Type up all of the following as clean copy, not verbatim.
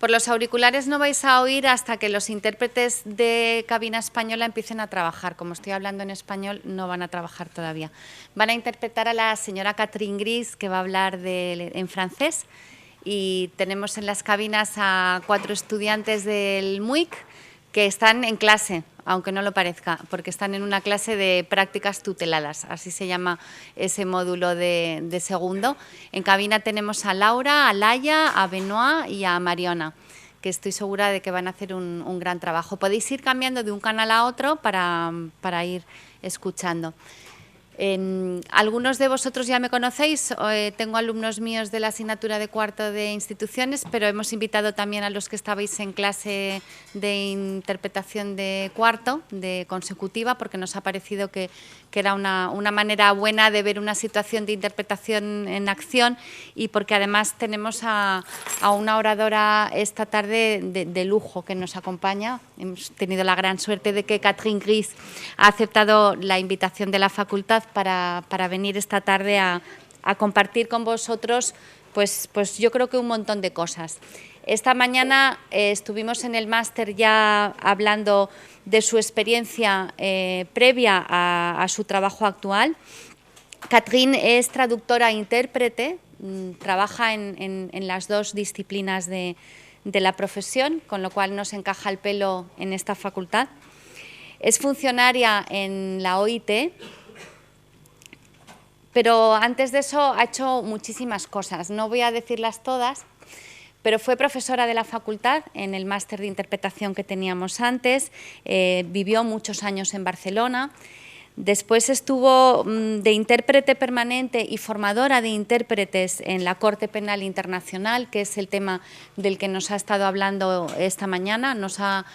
Por los auriculares no vais a oír hasta que los intérpretes de cabina española empiecen a trabajar. Como estoy hablando en español, no van a trabajar todavía. Van a interpretar a la señora Catherine Gris, que va a hablar en francés. Y tenemos en las cabinas a 4 estudiantes del MUIC que están en clase, aunque no lo parezca, porque están en una clase de prácticas tuteladas, así se llama ese módulo de segundo. En cabina tenemos a Laura, a Laia, a Benoit y a Mariona, que estoy segura de que van a hacer un gran trabajo. Podéis ir cambiando de un canal a otro para ir escuchando. Algunos de vosotros ya me conocéis, tengo alumnos míos de la asignatura de cuarto de instituciones, pero hemos invitado también a los que estabais en clase de interpretación de cuarto, de consecutiva, porque nos ha parecido que era una manera buena de ver una situación de interpretación en acción y porque además tenemos a una oradora esta tarde de lujo que nos acompaña. Hemos tenido la gran suerte de que Catherine Gris ha aceptado la invitación de la facultad para venir esta tarde a compartir con vosotros, pues yo creo que un montón de cosas. Esta mañana estuvimos en el máster ya hablando de su experiencia previa a su trabajo actual. Catherine es traductora e intérprete, trabaja en las dos disciplinas de la profesión, con lo cual nos encaja el pelo en esta facultad. Es funcionaria en la OIT, pero antes de eso ha hecho muchísimas cosas. No voy a decirlas todas, pero fue profesora de la facultad en el máster de interpretación que teníamos antes, vivió muchos años en Barcelona. Después estuvo de intérprete permanente y formadora de intérpretes en la Corte Penal Internacional, que es el tema del que nos ha estado hablando esta mañana. Nos ha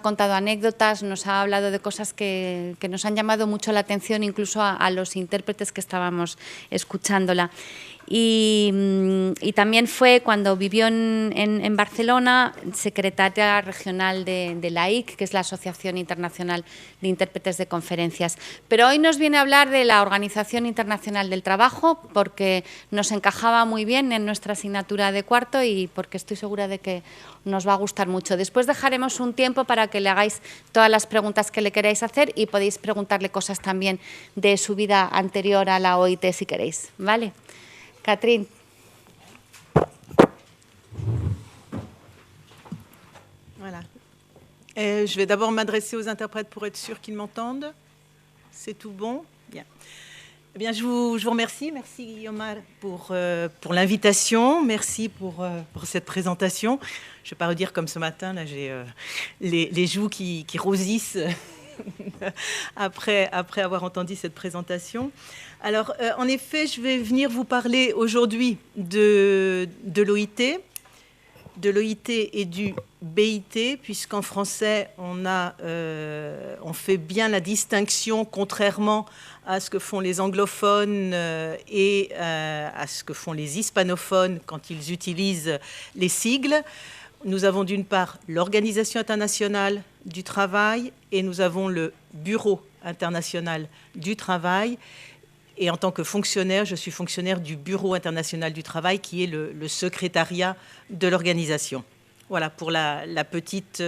contado anécdotas, nos ha hablado de cosas que nos han llamado mucho la atención, incluso a los intérpretes que estábamos escuchándola. Y también fue, cuando vivió en Barcelona, secretaria regional de la AIC, que es la Asociación Internacional de Intérpretes de Conferencias. Pero hoy nos viene a hablar de la Organización Internacional del Trabajo, porque nos encajaba muy bien en nuestra asignatura de cuarto y porque estoy segura de que nos va a gustar mucho. Después dejaremos un tiempo para que le hagáis todas las preguntas que le queráis hacer y podéis preguntarle cosas también de su vida anterior a la OIT si queréis, ¿vale? Catherine. Voilà. Je vais d'abord m'adresser aux interprètes pour être sûr qu'ils m'entendent. C'est tout bon? Bien. Eh bien, je vous remercie. Merci Guillaume pour l'invitation. Merci pour cette présentation. Je ne vais pas redire comme ce matin, là j'ai les joues qui rosissent après avoir entendu cette présentation. Alors, en effet, je vais venir vous parler aujourd'hui de l'OIT et du BIT, puisqu'en français, on fait bien la distinction, contrairement à ce que font les anglophones et à ce que font les hispanophones quand ils utilisent les sigles. Nous avons d'une part l'Organisation internationale du travail et nous avons le Bureau international du travail. Et en tant que fonctionnaire, je suis fonctionnaire du Bureau international du travail, qui est le secrétariat de l'organisation. Voilà pour la petite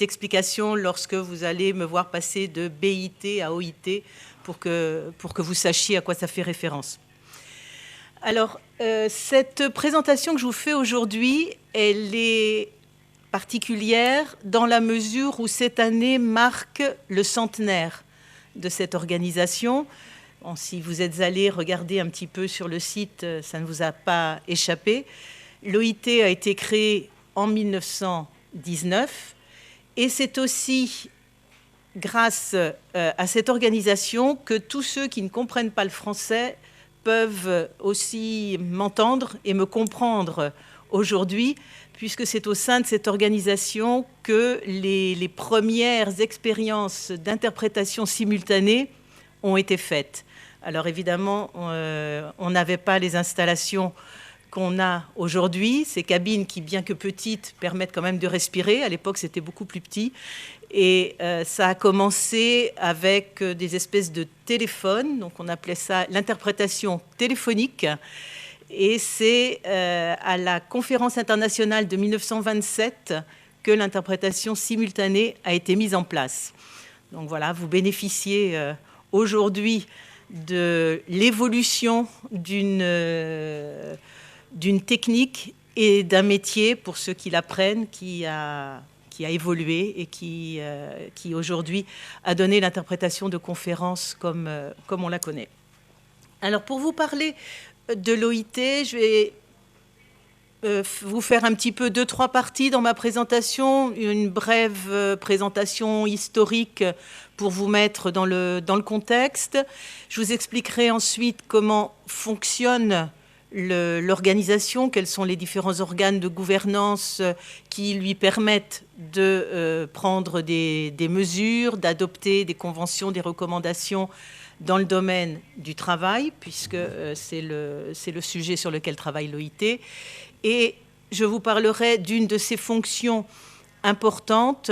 explication lorsque vous allez me voir passer de BIT à OIT pour que vous sachiez à quoi ça fait référence. Alors, cette présentation que je vous fais aujourd'hui, elle est particulière dans la mesure où cette année marque le centenaire de cette organisation. Bon, si vous êtes allé regarder un petit peu sur le site, ça ne vous a pas échappé. L'OIT a été créée en 1919 et c'est aussi grâce à cette organisation que tous ceux qui ne comprennent pas le français peuvent aussi m'entendre et me comprendre aujourd'hui, puisque c'est au sein de cette organisation que les premières expériences d'interprétation simultanée ont été faites. Alors évidemment, on n'avait pas les installations qu'on a aujourd'hui, ces cabines qui, bien que petites, permettent quand même de respirer. À l'époque, c'était beaucoup plus petit. Et ça a commencé avec des espèces de téléphones, donc on appelait ça l'interprétation téléphonique. Et c'est à la conférence internationale de 1927 que l'interprétation simultanée a été mise en place. Donc voilà, vous bénéficiez aujourd'hui de l'évolution d'une technique et d'un métier, pour ceux qui l'apprennent, qui a évolué et qui aujourd'hui a donné l'interprétation de conférences comme on la connaît. Alors pour vous parler de l'OIT, je vais vous faire un petit peu 2-3 parties dans ma présentation, une brève présentation historique pour vous mettre dans le contexte. Je vous expliquerai ensuite comment fonctionne l'organisation, quels sont les différents organes de gouvernance qui lui permettent de prendre des mesures, d'adopter des conventions, des recommandations dans le domaine du travail, puisque c'est le sujet sur lequel travaille l'OIT. Et je vous parlerai d'une de ces fonctions importantes,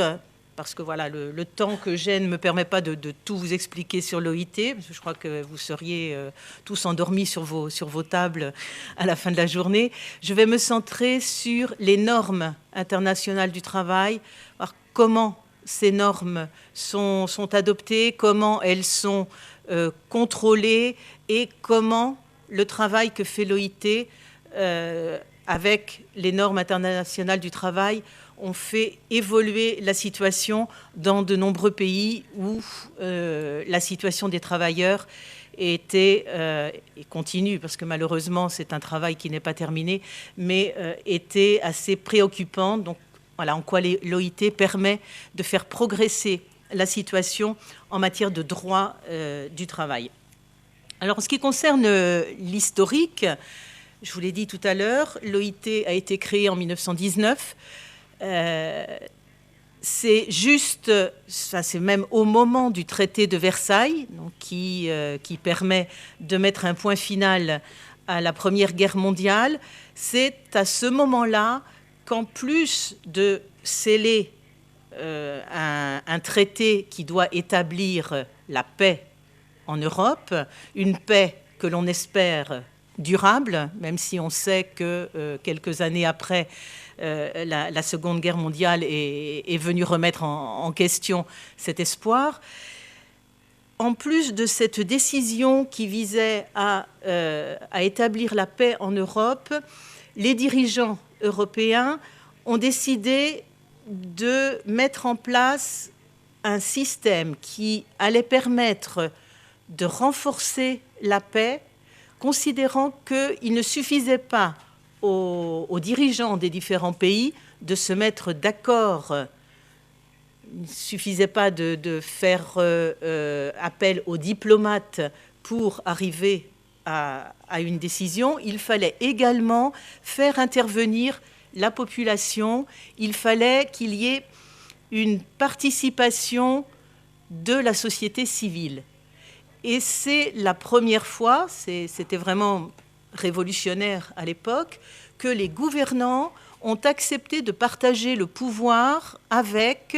parce que voilà, le temps que j'ai ne me permet pas de tout vous expliquer sur l'OIT, parce que je crois que vous seriez tous endormis sur vos tables à la fin de la journée. Je vais me centrer sur les normes internationales du travail, voir comment ces normes sont adoptées, comment elles sont contrôlées et comment le travail que fait l'OIT avec les normes internationales du travail ont fait évoluer la situation dans de nombreux pays où la situation des travailleurs était, et continue, parce que malheureusement c'est un travail qui n'est pas terminé, mais était assez préoccupante. Donc voilà en quoi l'OIT permet de faire progresser la situation en matière de droit du travail. Alors en ce qui concerne l'historique, je vous l'ai dit tout à l'heure, l'OIT a été créée en 1919. C'est juste, c'est même au moment du traité de Versailles, donc qui permet de mettre un point final à la Première Guerre mondiale. C'est à ce moment-là qu'en plus de sceller un traité qui doit établir la paix en Europe, une paix que l'on espère durable, même si on sait que quelques années après, la Seconde Guerre mondiale est venue remettre en question cet espoir. En plus de cette décision qui visait à établir la paix en Europe, les dirigeants européens ont décidé de mettre en place un système qui allait permettre de renforcer la paix, considérant qu'il ne suffisait pas aux dirigeants des différents pays de se mettre d'accord. Il ne suffisait pas de faire appel aux diplomates pour arriver à une décision. Il fallait également faire intervenir la population. Il fallait qu'il y ait une participation de la société civile. Et c'est la première fois, c'était vraiment révolutionnaire à l'époque, que les gouvernants ont accepté de partager le pouvoir avec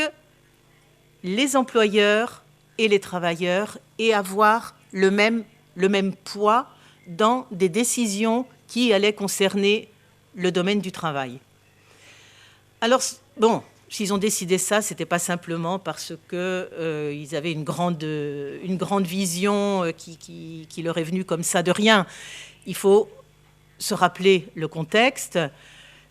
les employeurs et les travailleurs et avoir le même poids dans des décisions qui allaient concerner le domaine du travail. Alors, bon, s'ils ont décidé ça, ce n'était pas simplement parce qu'ils avaient une grande vision qui leur est venue comme ça de rien. Il faut se rappeler le contexte,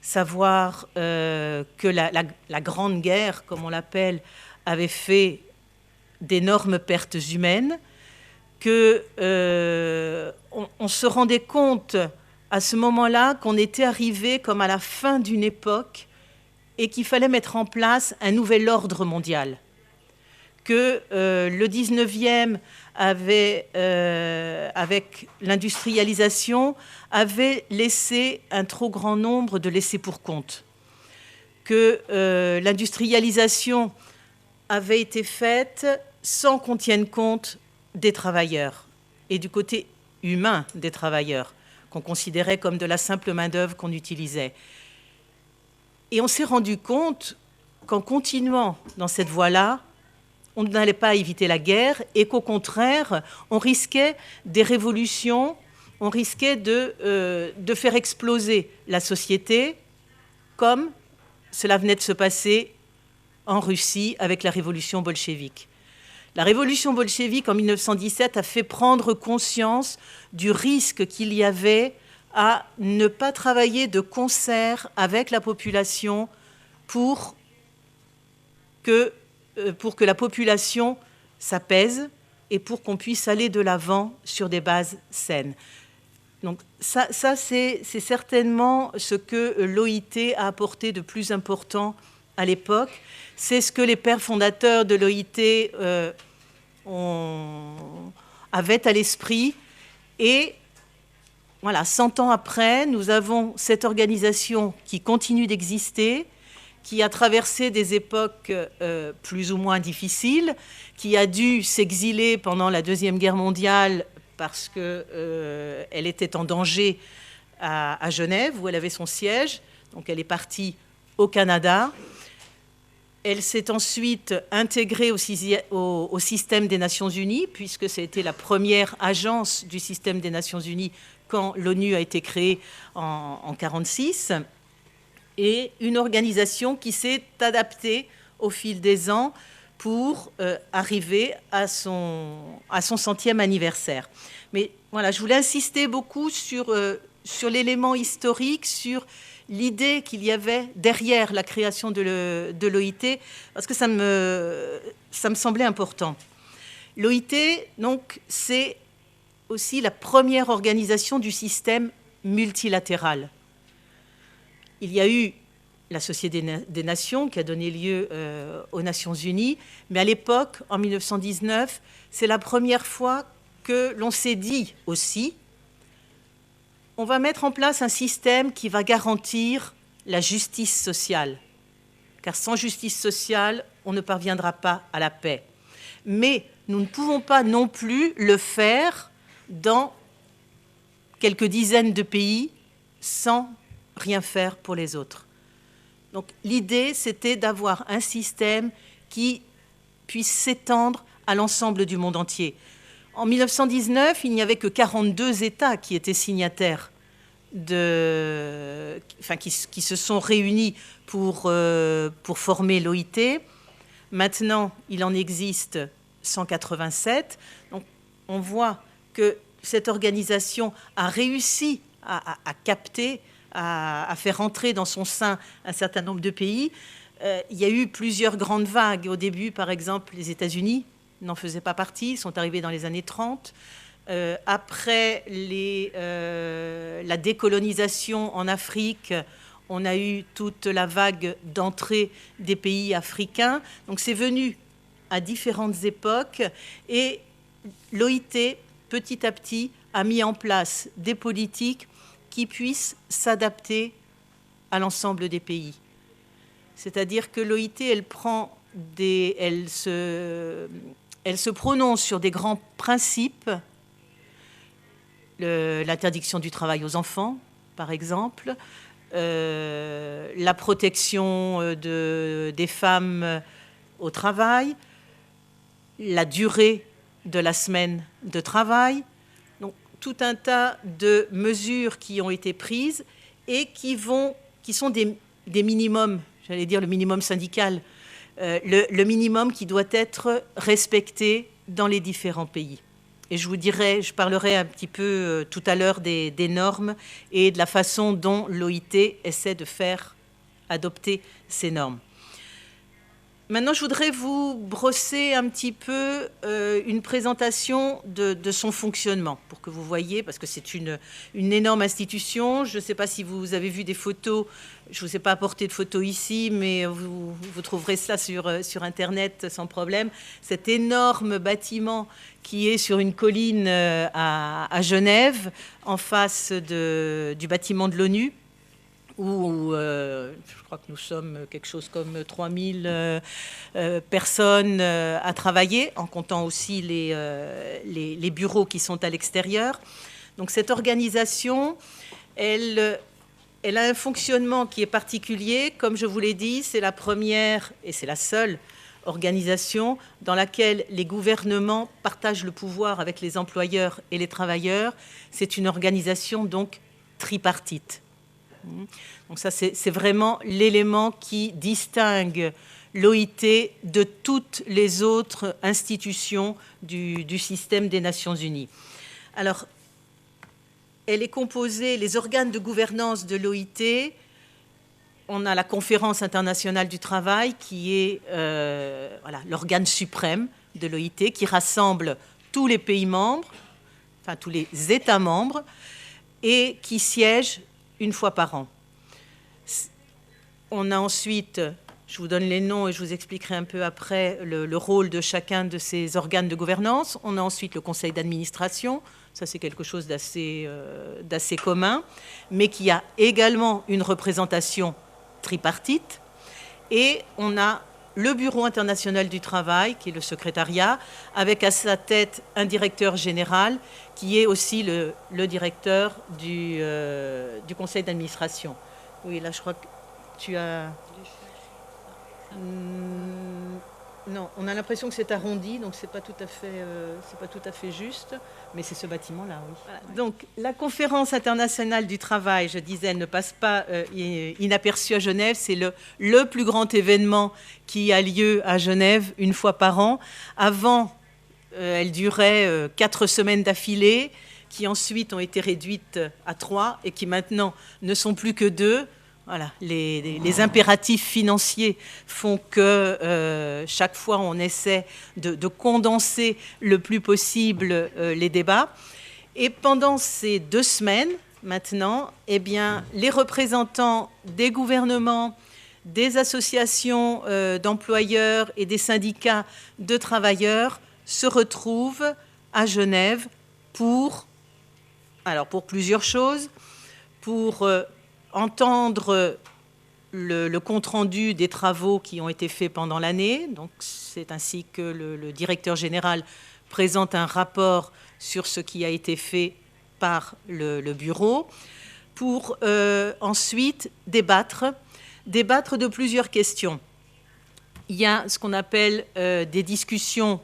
savoir que la Grande Guerre, comme on l'appelle, avait fait d'énormes pertes humaines, qu'on se rendait compte à ce moment-là qu'on était arrivé comme à la fin d'une époque et qu'il fallait mettre en place un nouvel ordre mondial, que le 19e avait, avec l'industrialisation, avait laissé un trop grand nombre de laissés pour compte, que l'industrialisation avait été faite sans qu'on tienne compte des travailleurs et du côté humain des travailleurs, qu'on considérait comme de la simple main-d'œuvre qu'on utilisait. Et on s'est rendu compte qu'en continuant dans cette voie-là, on n'allait pas éviter la guerre et qu'au contraire, on risquait des révolutions on risquait de faire exploser la société comme cela venait de se passer en Russie avec la révolution bolchevique. La révolution bolchevique en 1917 a fait prendre conscience du risque qu'il y avait à ne pas travailler de concert avec la population pour que la population s'apaise et pour qu'on puisse aller de l'avant sur des bases saines. Donc ça c'est certainement ce que l'OIT a apporté de plus important à l'époque. C'est ce que les pères fondateurs de l'OIT avaient à l'esprit. Et voilà, 100 ans après, nous avons cette organisation qui continue d'exister, qui a traversé des époques plus ou moins difficiles, qui a dû s'exiler pendant la Deuxième Guerre mondiale parce qu'elle était en danger à Genève, où elle avait son siège. Donc elle est partie au Canada. Elle s'est ensuite intégrée au système des Nations Unies, puisque c'était la première agence du système des Nations Unies quand l'ONU a été créée en 1946. Et une organisation qui s'est adaptée au fil des ans pour arriver à son 100e anniversaire. Mais voilà, je voulais insister beaucoup sur l'élément historique, sur l'idée qu'il y avait derrière la création de l'OIT, parce que ça me semblait important. L'OIT, donc, c'est aussi la première organisation du système multilatéral. Il y a eu la Société des Nations qui a donné lieu aux Nations Unies, mais à l'époque, en 1919, c'est la première fois que l'on s'est dit aussi, on va mettre en place un système qui va garantir la justice sociale, car sans justice sociale, on ne parviendra pas à la paix. Mais nous ne pouvons pas non plus le faire dans quelques dizaines de pays sans rien faire pour les autres. Donc l'idée, c'était d'avoir un système qui puisse s'étendre à l'ensemble du monde entier. En 1919, il n'y avait que 42 États qui étaient signataires, qui se sont réunis pour former l'OIT. Maintenant, il en existe 187. Donc on voit que cette organisation a réussi à capter, à faire entrer dans son sein un certain nombre de pays. Il y a eu plusieurs grandes vagues. Au début, par exemple, les États-Unis n'en faisaient pas partie, ils sont arrivés dans les années 30. Après la décolonisation en Afrique, on a eu toute la vague d'entrée des pays africains. Donc c'est venu à différentes époques et l'OIT, petit à petit, a mis en place des politiques qui puissent s'adapter à l'ensemble des pays. C'est-à-dire que l'OIT, elle se prononce sur des grands principes, l'interdiction du travail aux enfants, par exemple, la protection des femmes au travail, la durée de la semaine de travail, donc tout un tas de mesures qui ont été prises et qui sont des minimums, j'allais dire le minimum syndical, le minimum qui doit être respecté dans les différents pays. Et je parlerai un petit peu tout à l'heure des normes et de la façon dont l'OIT essaie de faire adopter ces normes. Maintenant, je voudrais vous brosser un petit peu une présentation de son fonctionnement pour que vous voyez, parce que c'est une énorme institution. Je ne sais pas si vous avez vu des photos. Je ne vous ai pas apporté de photos ici, mais vous trouverez ça sur Internet sans problème. Cet énorme bâtiment qui est sur une colline à Genève, en face du bâtiment de l'ONU, où je crois que nous sommes quelque chose comme 3000 personnes à travailler, en comptant aussi les bureaux qui sont à l'extérieur. Donc cette organisation, elle a un fonctionnement qui est particulier. Comme je vous l'ai dit, c'est la première et c'est la seule organisation dans laquelle les gouvernements partagent le pouvoir avec les employeurs et les travailleurs. C'est une organisation donc tripartite. Donc ça, c'est vraiment l'élément qui distingue l'OIT de toutes les autres institutions du système des Nations Unies. Alors, elle est composée, les organes de gouvernance de l'OIT, on a la Conférence internationale du travail qui est voilà, l'organe suprême de l'OIT, qui rassemble tous les pays membres, enfin tous les États membres, et qui siège une fois par an. On a ensuite, je vous donne les noms et je vous expliquerai un peu après le rôle de chacun de ces organes de gouvernance. On a ensuite le conseil d'administration, ça c'est quelque chose d'assez commun, mais qui a également une représentation tripartite. Et on a le Bureau international du travail, qui est le secrétariat, avec à sa tête un directeur général, qui est aussi le directeur du conseil d'administration. Oui, là je crois que tu as... Non, on a l'impression que c'est arrondi, donc c'est pas tout à fait juste, mais c'est ce bâtiment-là, oui. Voilà. Donc la conférence internationale du travail, je disais, elle ne passe pas inaperçue à Genève. C'est le plus grand événement qui a lieu à Genève une fois par an. Avant, elle durait 4 semaines d'affilée, qui ensuite ont été réduites à 3 et qui maintenant ne sont plus que 2. Voilà, les impératifs financiers font que chaque fois on essaie de condenser le plus possible les débats. Et pendant ces 2 semaines, maintenant, eh bien, les représentants des gouvernements, des associations d'employeurs et des syndicats de travailleurs se retrouvent à Genève pour plusieurs choses, pour entendre le compte-rendu des travaux qui ont été faits pendant l'année. Donc, c'est ainsi que le directeur général présente un rapport sur ce qui a été fait par le bureau, pour ensuite débattre de plusieurs questions. Il y a ce qu'on appelle des discussions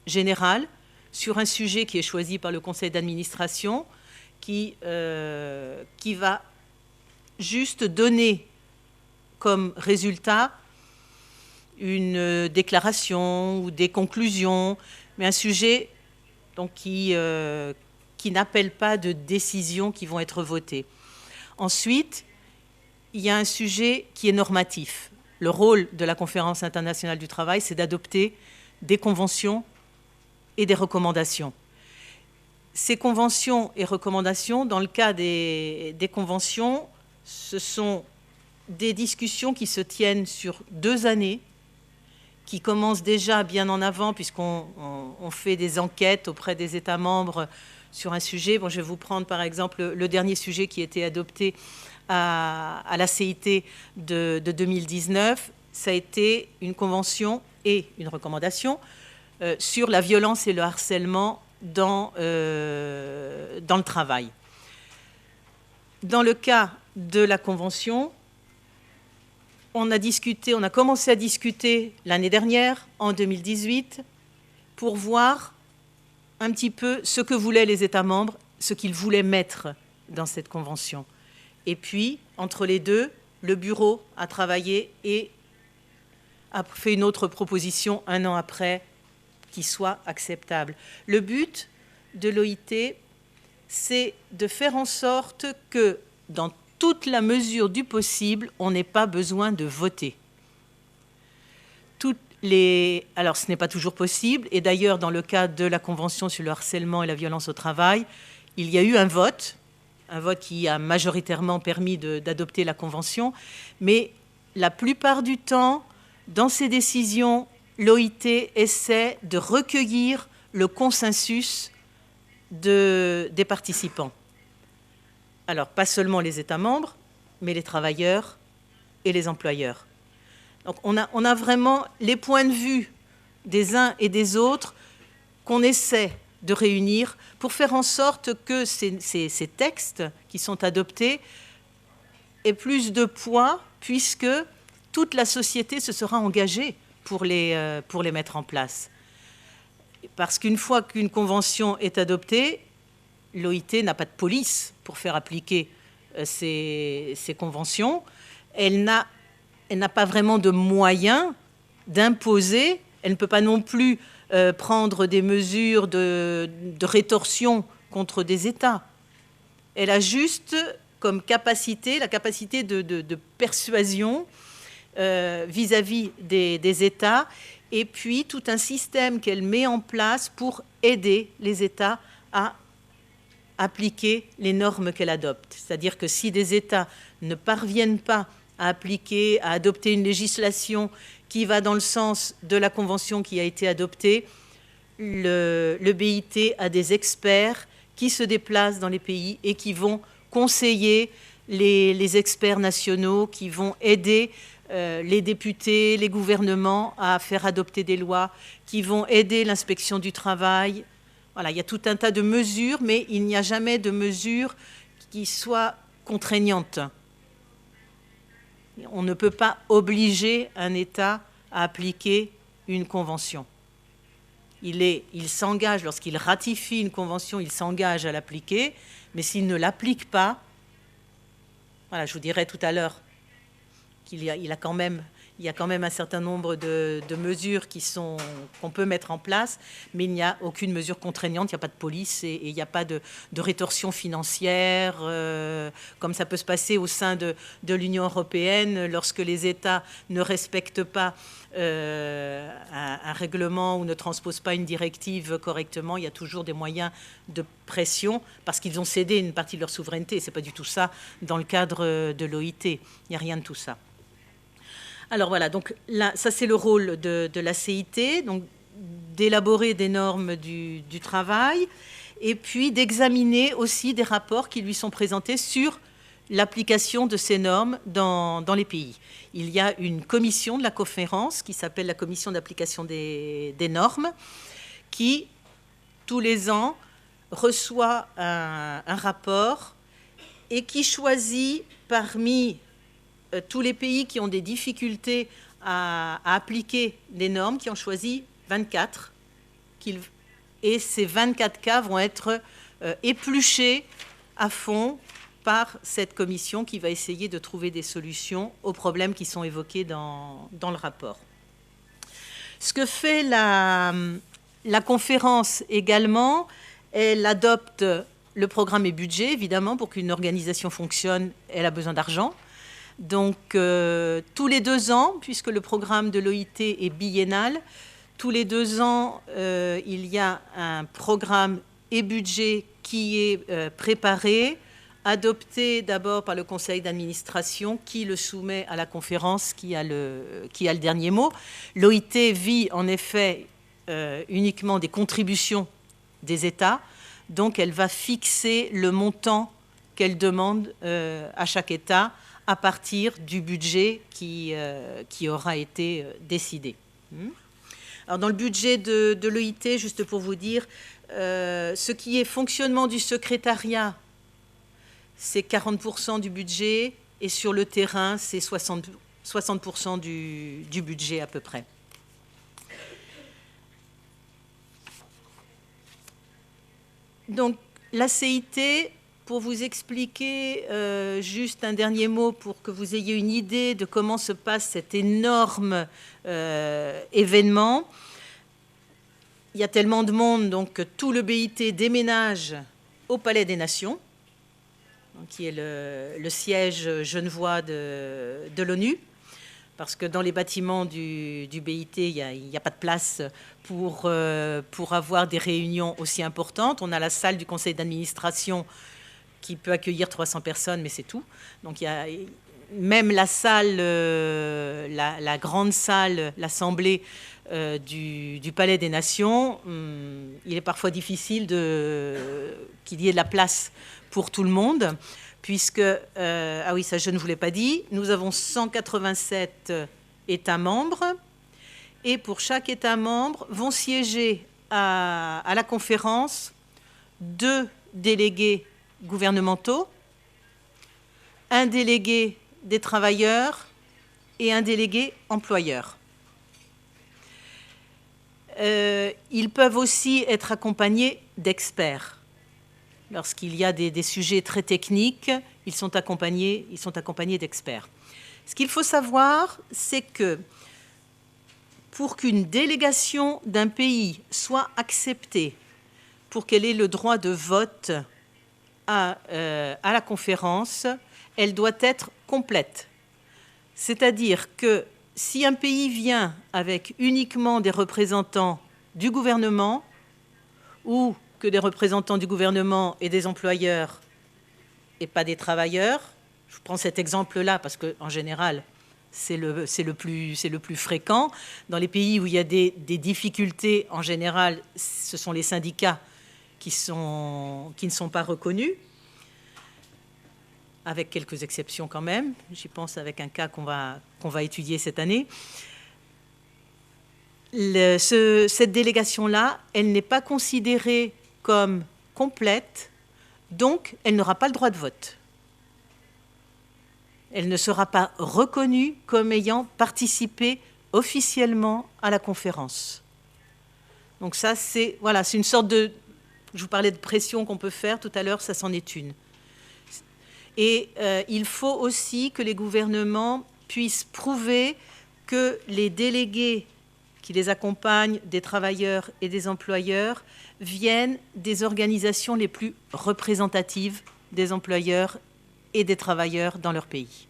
générales sur un sujet qui est choisi par le conseil d'administration, qui va juste donner comme résultat une déclaration ou des conclusions, mais un sujet donc, qui n'appelle pas de décisions qui vont être votées. Ensuite, il y a un sujet qui est normatif. Le rôle de la Conférence internationale du travail, c'est d'adopter des conventions et des recommandations. Ces conventions et recommandations, dans le cas des conventions, ce sont des discussions qui se tiennent sur 2 années, qui commencent déjà bien en avant, puisqu'on fait des enquêtes auprès des États membres sur un sujet. Bon, je vais vous prendre par exemple le dernier sujet qui a été adopté à la CIT de 2019. Ça a été une convention et une recommandation sur la violence et le harcèlement dans le travail. Dans le cas de la Convention, on a commencé à discuter l'année dernière, en 2018, pour voir un petit peu ce que voulaient les États membres, ce qu'ils voulaient mettre dans cette Convention. Et puis, entre les deux, le Bureau a travaillé et a fait une autre proposition 1 an après qui soit acceptable. Le but de l'OIT, c'est de faire en sorte que, dans toute la mesure du possible, on n'ait pas besoin de voter. Alors, ce n'est pas toujours possible, et d'ailleurs, dans le cas de la Convention sur le harcèlement et la violence au travail, il y a eu un vote qui a majoritairement permis d'adopter la Convention, mais la plupart du temps, dans ces décisions, l'OIT essaie de recueillir le consensus des participants. Alors, pas seulement les États membres, mais les travailleurs et les employeurs. Donc, on a vraiment les points de vue des uns et des autres qu'on essaie de réunir pour faire en sorte que ces textes qui sont adoptés aient plus de poids, puisque toute la société se sera engagée pour les mettre en place. Parce qu'une fois qu'une convention est adoptée, l'OIT n'a pas de police pour faire appliquer ces conventions. Elle n'a pas vraiment de moyens d'imposer. Elle ne peut pas non plus prendre des mesures de rétorsion contre des États. Elle a juste comme capacité, la capacité de persuasion vis-à-vis des États, et puis tout un système qu'elle met en place pour aider les États à appliquer les normes qu'elle adopte. C'est-à-dire que si des États ne parviennent pas à appliquer, à adopter une législation qui va dans le sens de la convention qui a été adoptée, le BIT a des experts qui se déplacent dans les pays et qui vont conseiller les experts nationaux, qui vont aider les députés, les gouvernements à faire adopter des lois, qui vont aider l'inspection du travail. Voilà, il y a tout un tas de mesures, mais il n'y a jamais de mesures qui soient contraignantes. On ne peut pas obliger un État à appliquer une convention. Il s'engage, lorsqu'il ratifie une convention, il s'engage à l'appliquer, mais s'il ne l'applique pas, voilà, je vous dirai tout à l'heure qu'il y a quand même un certain nombre de mesures qu'on peut mettre en place, mais il n'y a aucune mesure contraignante, il n'y a pas de police et il n'y a pas de rétorsion financière, comme ça peut se passer au sein de l'Union européenne, lorsque les États ne respectent pas un règlement ou ne transposent pas une directive correctement. Il y a toujours des moyens de pression parce qu'ils ont cédé une partie de leur souveraineté. Ce n'est pas du tout ça dans le cadre de l'OIT. Il n'y a rien de tout ça. Alors voilà, donc là, ça c'est le rôle de la CIT, donc d'élaborer des normes du travail et puis d'examiner aussi des rapports qui lui sont présentés sur l'application de ces normes dans les pays. Il y a une commission de la conférence qui s'appelle la commission d'application des normes qui, tous les ans, reçoit un rapport et qui choisit parmi tous les pays qui ont des difficultés à appliquer des normes, qui ont choisi 24. Et ces 24 cas vont être épluchés à fond par cette commission qui va essayer de trouver des solutions aux problèmes qui sont évoqués dans le rapport. Ce que fait la conférence également, elle adopte le programme et budget, évidemment, pour qu'une organisation fonctionne, elle a besoin d'argent. Donc, tous les 2 ans, puisque le programme de l'OIT est biennal, tous les 2 ans, il y a un programme et budget qui est préparé, adopté d'abord par le conseil d'administration, qui le soumet à la conférence, qui a le dernier mot. L'OIT vit en effet uniquement des contributions des États, donc elle va fixer le montant qu'elle demande à chaque État, à partir du budget qui aura été décidé. Alors dans le budget de l'OIT, juste pour vous dire, ce qui est fonctionnement du secrétariat, c'est 40% du budget, et sur le terrain, c'est 60% du budget à peu près. Donc la CIT... Pour vous expliquer juste un dernier mot pour que vous ayez une idée de comment se passe cet énorme événement. Il y a tellement de monde donc, que tout le BIT déménage au Palais des Nations, qui est le siège genevois de l'ONU, parce que dans les bâtiments du BIT, il n'y a pas de place pour avoir des réunions aussi importantes. On a la salle du conseil d'administration qui peut accueillir 300 personnes, mais c'est tout. Donc il y a même la salle, la grande salle, l'assemblée du Palais des Nations, il est parfois difficile qu'il y ait de la place pour tout le monde, puisque, ah oui, ça je ne vous l'ai pas dit, nous avons 187 États membres, et pour chaque État membre vont siéger à la conférence 2 délégués gouvernementaux, un délégué des travailleurs et un délégué employeur. ils peuvent aussi être accompagnés d'experts. Lorsqu'il y a des sujets très techniques, ils sont accompagnés d'experts. Ce qu'il faut savoir, c'est que pour qu'une délégation d'un pays soit acceptée, pour qu'elle ait le droit de vote à la conférence, elle doit être complète. C'est-à-dire que si un pays vient avec uniquement des représentants du gouvernement ou que des représentants du gouvernement et des employeurs et pas des travailleurs, je prends cet exemple-là parce qu'en général, c'est le plus fréquent. Dans les pays où il y a des difficultés, en général, ce sont les syndicats qui ne sont pas reconnus, avec quelques exceptions quand même. J'y pense avec un cas qu'on va étudier cette année. Cette délégation-là, elle n'est pas considérée comme complète, donc elle n'aura pas le droit de vote. Elle ne sera pas reconnue comme ayant participé officiellement à la conférence. Donc ça, c'est une sorte de... Je vous parlais de pression qu'on peut faire tout à l'heure, ça c'en est une. Et il faut aussi que les gouvernements puissent prouver que les délégués qui les accompagnent, des travailleurs et des employeurs, viennent des organisations les plus représentatives des employeurs et des travailleurs dans leur pays.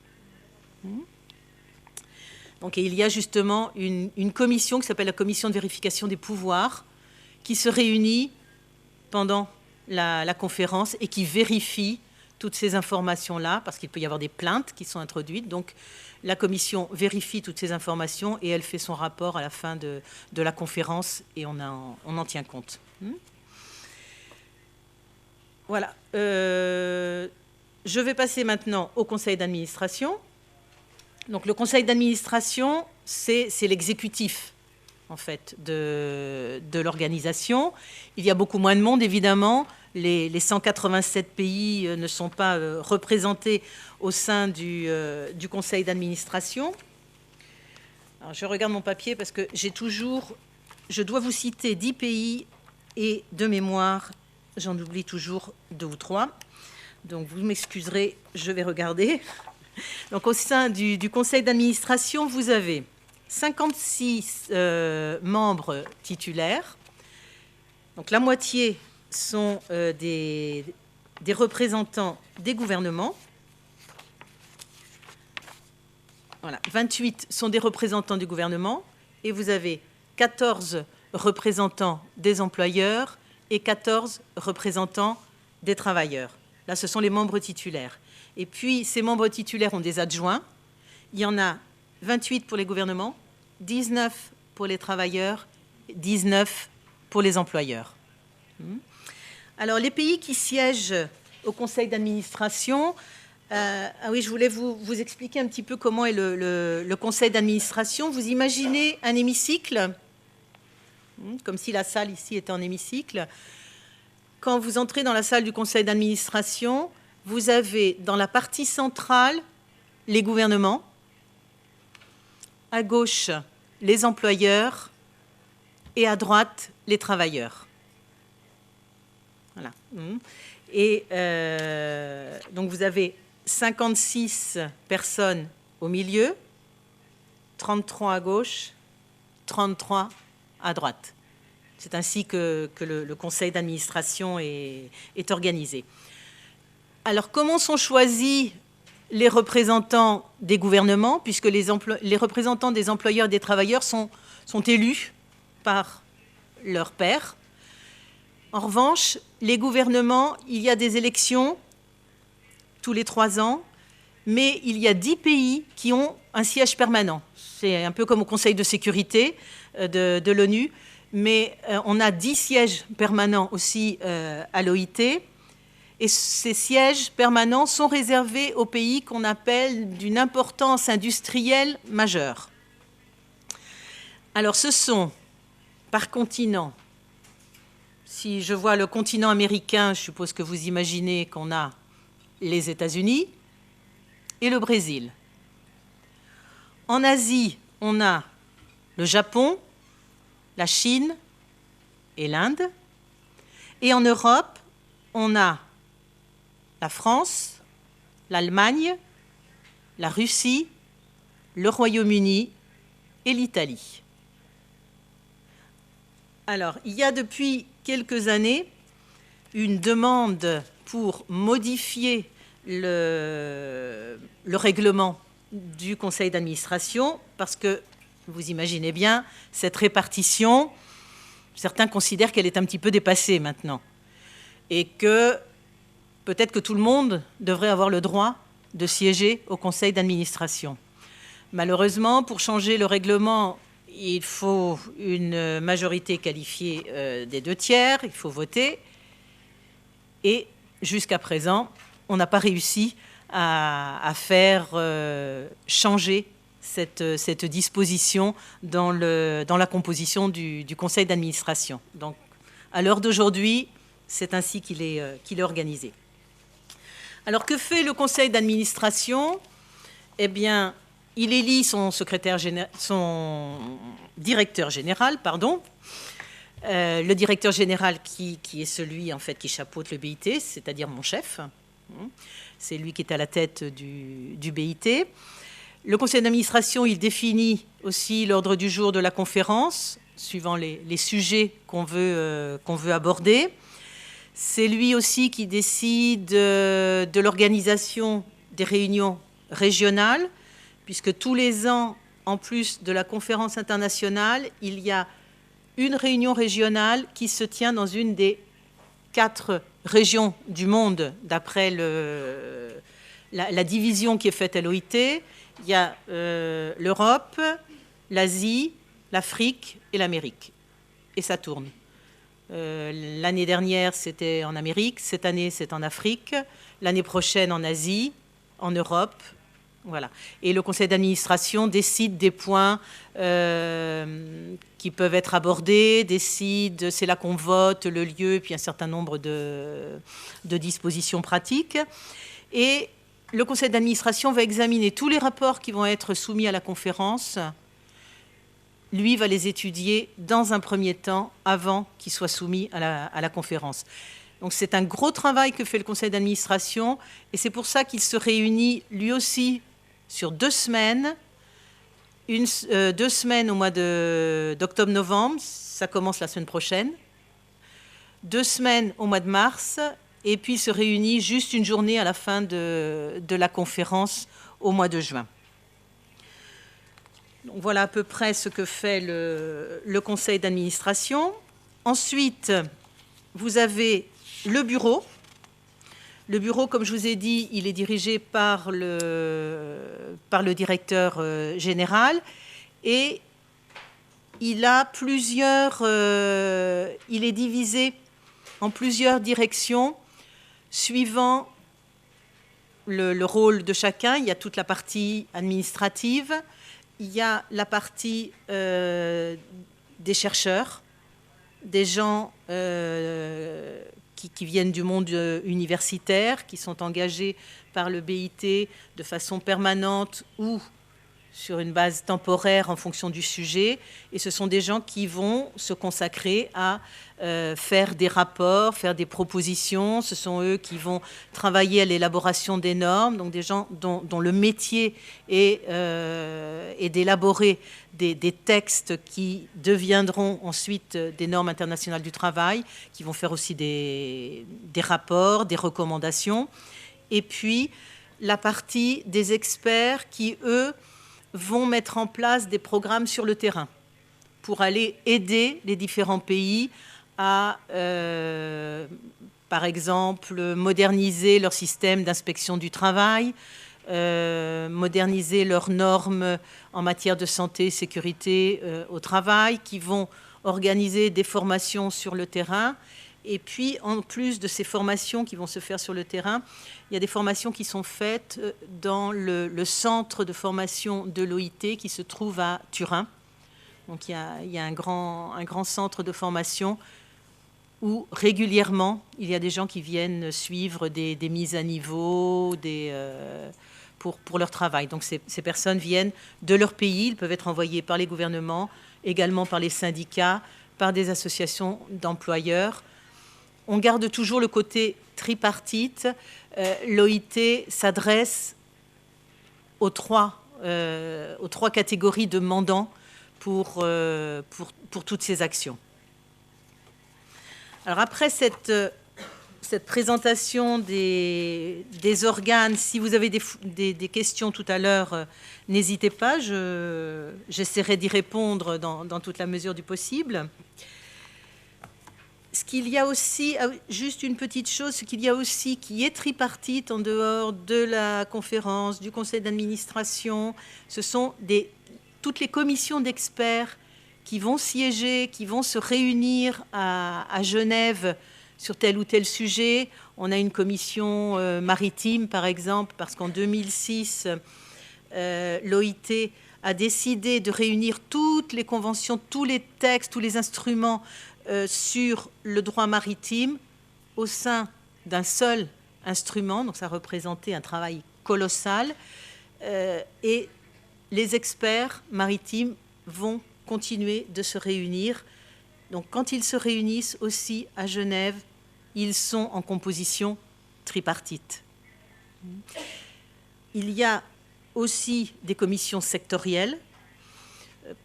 Donc il y a justement une commission qui s'appelle la commission de vérification des pouvoirs qui se réunit pendant la conférence et qui vérifie toutes ces informations-là, parce qu'il peut y avoir des plaintes qui sont introduites. Donc la commission vérifie toutes ces informations et elle fait son rapport à la fin de la conférence et on en tient compte. Voilà. Je vais passer maintenant au conseil d'administration. Donc le conseil d'administration, c'est l'exécutif en fait de l'organisation. Il y a beaucoup moins de monde évidemment. Les 187 pays ne sont pas représentés au sein du conseil d'administration. Alors je regarde mon papier parce que je dois vous citer 10 pays et de mémoire, j'en oublie toujours 2 ou 3. Donc vous m'excuserez, je vais regarder. Donc au sein du conseil d'administration, vous avez 56 membres titulaires. Donc la moitié sont des représentants des gouvernements. Voilà, 28 sont des représentants du gouvernement et vous avez 14 représentants des employeurs et 14 représentants des travailleurs. Là, ce sont les membres titulaires. Et puis, ces membres titulaires ont des adjoints. Il y en a 28 pour les gouvernements, 19 pour les travailleurs, 19 pour les employeurs. Alors, les pays qui siègent au conseil d'administration, oui, je voulais vous expliquer un petit peu comment est le conseil d'administration. Vous imaginez un hémicycle, comme si la salle ici était en hémicycle. Quand vous entrez dans la salle du conseil d'administration, vous avez dans la partie centrale les gouvernements, à gauche les employeurs et à droite les travailleurs. Voilà. Et donc vous avez 56 personnes au milieu, 33 à gauche, 33 à droite. C'est ainsi que le conseil d'administration est organisé. Alors, comment sont choisis les représentants des gouvernements, puisque les représentants des employeurs et des travailleurs sont élus par leurs pairs. En revanche, les gouvernements, il y a des élections tous les 3 ans, mais il y a 10 pays qui ont un siège permanent. C'est un peu comme au Conseil de sécurité de l'ONU, mais on a 10 sièges permanents aussi à l'OIT. Et ces sièges permanents sont réservés aux pays qu'on appelle d'une importance industrielle majeure. Alors, ce sont, par continent, si je vois le continent américain, je suppose que vous imaginez qu'on a les États-Unis et le Brésil. En Asie, on a le Japon, la Chine et l'Inde. Et en Europe, on a la France, l'Allemagne, la Russie, le Royaume-Uni et l'Italie. Alors, il y a depuis quelques années une demande pour modifier le règlement du conseil d'administration, parce que, vous imaginez bien, cette répartition, certains considèrent qu'elle est un petit peu dépassée maintenant, et que peut-être que tout le monde devrait avoir le droit de siéger au conseil d'administration. Malheureusement, pour changer le règlement, il faut une majorité qualifiée des 2/3, il faut voter, et jusqu'à présent, on n'a pas réussi à faire changer cette disposition dans la composition du conseil d'administration. Donc, à l'heure d'aujourd'hui, c'est ainsi qu'il est organisé. Alors, que fait le conseil d'administration? Eh bien, il élit son directeur général, pardon. Le directeur général qui est celui en fait qui chapeaute le BIT, c'est-à-dire mon chef. C'est lui qui est à la tête du BIT. Le conseil d'administration, il définit aussi l'ordre du jour de la conférence, suivant les sujets qu'on veut aborder. C'est lui aussi qui décide de l'organisation des réunions régionales, puisque tous les ans, en plus de la conférence internationale, il y a une réunion régionale qui se tient dans une des 4 régions du monde, d'après la division qui est faite à l'OIT. Il y a l'Europe, l'Asie, l'Afrique et l'Amérique. Et ça tourne. L'année dernière, c'était en Amérique. Cette année, c'est en Afrique. L'année prochaine, en Asie, en Europe. Voilà. Et le conseil d'administration décide des points qui peuvent être abordés, décide, c'est là qu'on vote, le lieu, puis un certain nombre de dispositions pratiques. Et le conseil d'administration va examiner tous les rapports qui vont être soumis à la conférence. Lui va les étudier dans un premier temps avant qu'ils soient soumis à la conférence. Donc c'est un gros travail que fait le conseil d'administration et c'est pour ça qu'il se réunit lui aussi sur 2 semaines, 2 semaines au mois d'octobre-novembre, ça commence la semaine prochaine, 2 semaines au mois de mars, et puis se réunit juste une journée à la fin de la conférence au mois de juin. Donc voilà à peu près ce que fait le conseil d'administration. Ensuite, vous avez le bureau. Le bureau, comme je vous ai dit, il est dirigé par le directeur général et il est divisé en plusieurs directions suivant le rôle de chacun. Il y a toute la partie administrative, il y a la partie des chercheurs, des gens qui viennent du monde universitaire, qui sont engagés par le BIT de façon permanente ou sur une base temporaire en fonction du sujet. Et ce sont des gens qui vont se consacrer à faire des rapports, faire des propositions. Ce sont eux qui vont travailler à l'élaboration des normes, donc des gens dont le métier est d'élaborer des textes qui deviendront ensuite des normes internationales du travail, qui vont faire aussi des rapports, des recommandations. Et puis, la partie des experts qui, eux, vont mettre en place des programmes sur le terrain pour aller aider les différents pays à, par exemple, moderniser leur système d'inspection du travail, moderniser leurs normes en matière de santé et sécurité au travail, qui vont organiser des formations sur le terrain. Et puis, en plus de ces formations qui vont se faire sur le terrain, il y a des formations qui sont faites dans le centre de formation de l'OIT qui se trouve à Turin. Donc, il y a un grand centre de formation où régulièrement, il y a des gens qui viennent suivre des mises à niveau, pour leur travail. Donc ces personnes viennent de leur pays, ils peuvent être envoyés par les gouvernements, également par les syndicats, par des associations d'employeurs. On garde toujours le côté tripartite. L'OIT s'adresse aux trois catégories de mandants pour toutes ces actions. Alors après cette présentation des organes, si vous avez des questions tout à l'heure, n'hésitez pas, j'essaierai d'y répondre dans toute la mesure du possible. Ce qu'il y a aussi, juste une petite chose, ce qu'il y a aussi qui est tripartite en dehors de la conférence, du conseil d'administration, ce sont toutes les commissions d'experts qui vont siéger, qui vont se réunir à Genève sur tel ou tel sujet. On a une commission maritime, par exemple, parce qu'en 2006, l'OIT a décidé de réunir toutes les conventions, tous les textes, tous les instruments sur le droit maritime au sein d'un seul instrument. Donc ça représentait un travail colossal. Et les experts maritimes vont continuer de se réunir. Donc quand ils se réunissent aussi à Genève, ils sont en composition tripartite. Il y a aussi des commissions sectorielles.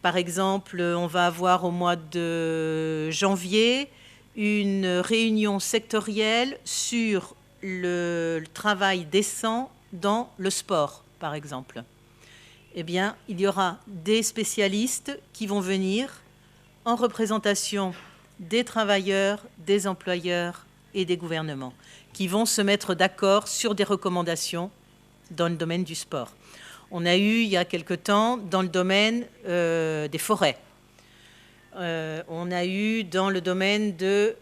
Par exemple, on va avoir au mois de janvier une réunion sectorielle sur le travail décent dans le sport, par exemple. Eh bien, il y aura des spécialistes qui vont venir en représentation des travailleurs, des employeurs et des gouvernements, qui vont se mettre d'accord sur des recommandations dans le domaine du sport. On a eu, il y a quelque temps, dans le domaine des forêts. On a eu dans le domaine de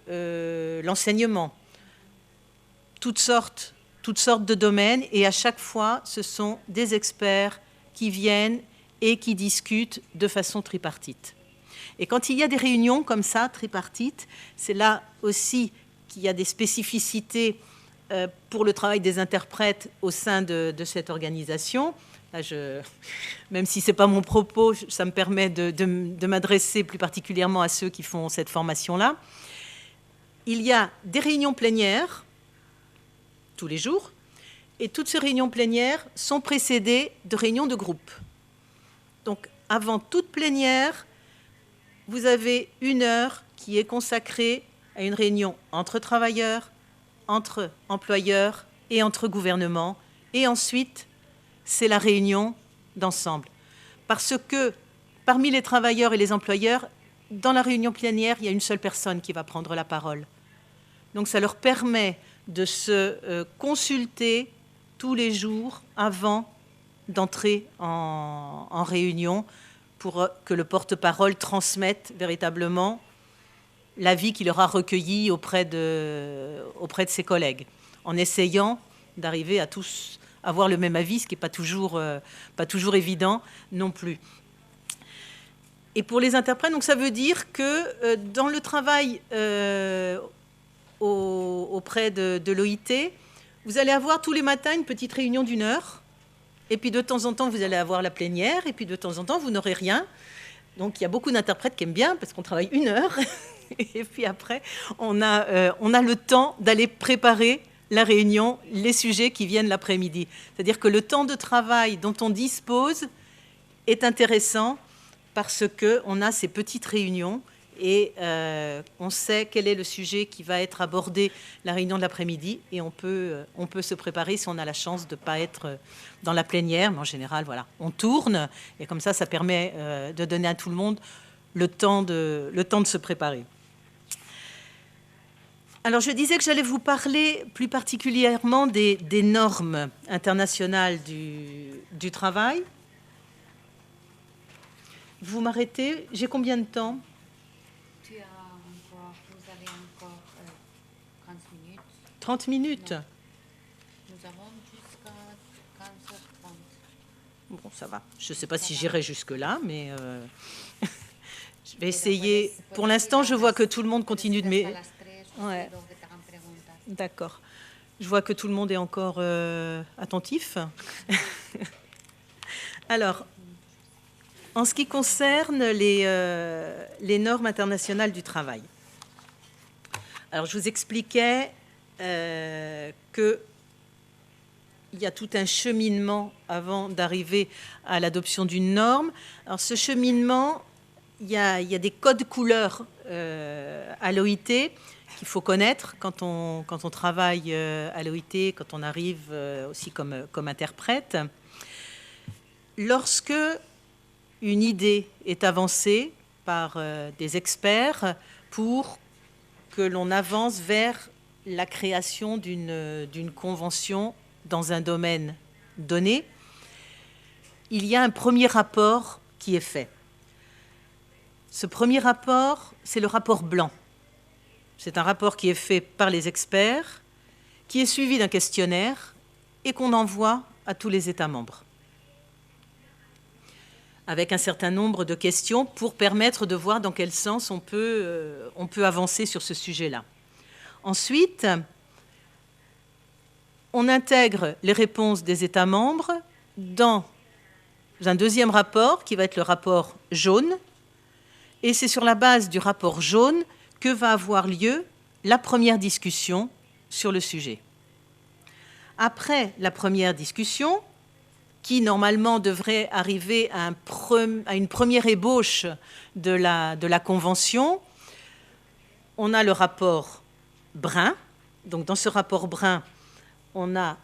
l'enseignement. Toutes sortes de domaines. Et à chaque fois, ce sont des experts qui viennent et qui discutent de façon tripartite. Et quand il y a des réunions comme ça, tripartites, c'est là aussi qu'il y a des spécificités pour le travail des interprètes au sein de cette organisation. Là, même si ce n'est pas mon propos, ça me permet de m'adresser plus particulièrement à ceux qui font cette formation-là. Il y a des réunions plénières tous les jours, et toutes ces réunions plénières sont précédées de réunions de groupe. Donc, avant toute plénière, vous avez 1 heure qui est consacrée à une réunion entre travailleurs, entre employeurs et entre gouvernements, et ensuite, c'est la réunion d'ensemble. Parce que parmi les travailleurs et les employeurs, dans la réunion plénière, il y a une seule personne qui va prendre la parole. Donc ça leur permet de se consulter tous les jours avant d'entrer en réunion pour que le porte-parole transmette véritablement l'avis qu'il aura recueilli auprès de ses collègues, en essayant d'arriver à tous avoir le même avis, ce qui n'est pas toujours évident non plus. Et pour les interprètes, donc ça veut dire que dans le travail auprès de l'OIT, vous allez avoir tous les matins une petite réunion d'1 heure, et puis de temps en temps, vous allez avoir la plénière, et puis de temps en temps, vous n'aurez rien. Donc il y a beaucoup d'interprètes qui aiment bien, parce qu'on travaille 1 heure, et puis après, on a le temps d'aller préparer la réunion, les sujets qui viennent l'après-midi. C'est-à-dire que le temps de travail dont on dispose est intéressant parce qu'on a ces petites réunions et on sait quel est le sujet qui va être abordé la réunion de l'après-midi et on peut se préparer si on a la chance de ne pas être dans la plénière. Mais en général, voilà, on tourne et comme ça permet de donner à tout le monde le temps de se préparer. Alors, je disais que j'allais vous parler plus particulièrement des normes internationales du travail. Vous m'arrêtez? J'ai combien de temps? Vous avez encore 30 minutes. 30 minutes? Non. Nous avons jusqu'à 15h30. Bon, ça va. Je ne sais pas si j'irai jusque-là, mais je vais essayer. Pour l'instant, je vois que tout le monde continue de... Ouais. D'accord. Je vois que tout le monde est encore attentif. Alors, en ce qui concerne les normes internationales du travail, alors je vous expliquais qu'il y a tout un cheminement avant d'arriver à l'adoption d'une norme. Alors ce cheminement, il y a des codes couleurs à l'OIT qu'il faut connaître quand on travaille à l'OIT, quand on arrive aussi comme interprète. Lorsque une idée est avancée par des experts pour que l'on avance vers la création d'une convention dans un domaine donné, il y a un premier rapport qui est fait. Ce premier rapport, c'est le rapport blanc. C'est un rapport qui est fait par les experts, qui est suivi d'un questionnaire et qu'on envoie à tous les États membres, avec un certain nombre de questions pour permettre de voir dans quel sens on peut avancer sur ce sujet-là. Ensuite, on intègre les réponses des États membres dans un deuxième rapport qui va être le rapport jaune, et c'est sur la base du rapport jaune que va avoir lieu la première discussion sur le sujet. Après la première discussion, qui normalement devrait arriver à une première ébauche de la convention, on a le rapport brun. Donc dans ce rapport brun, on a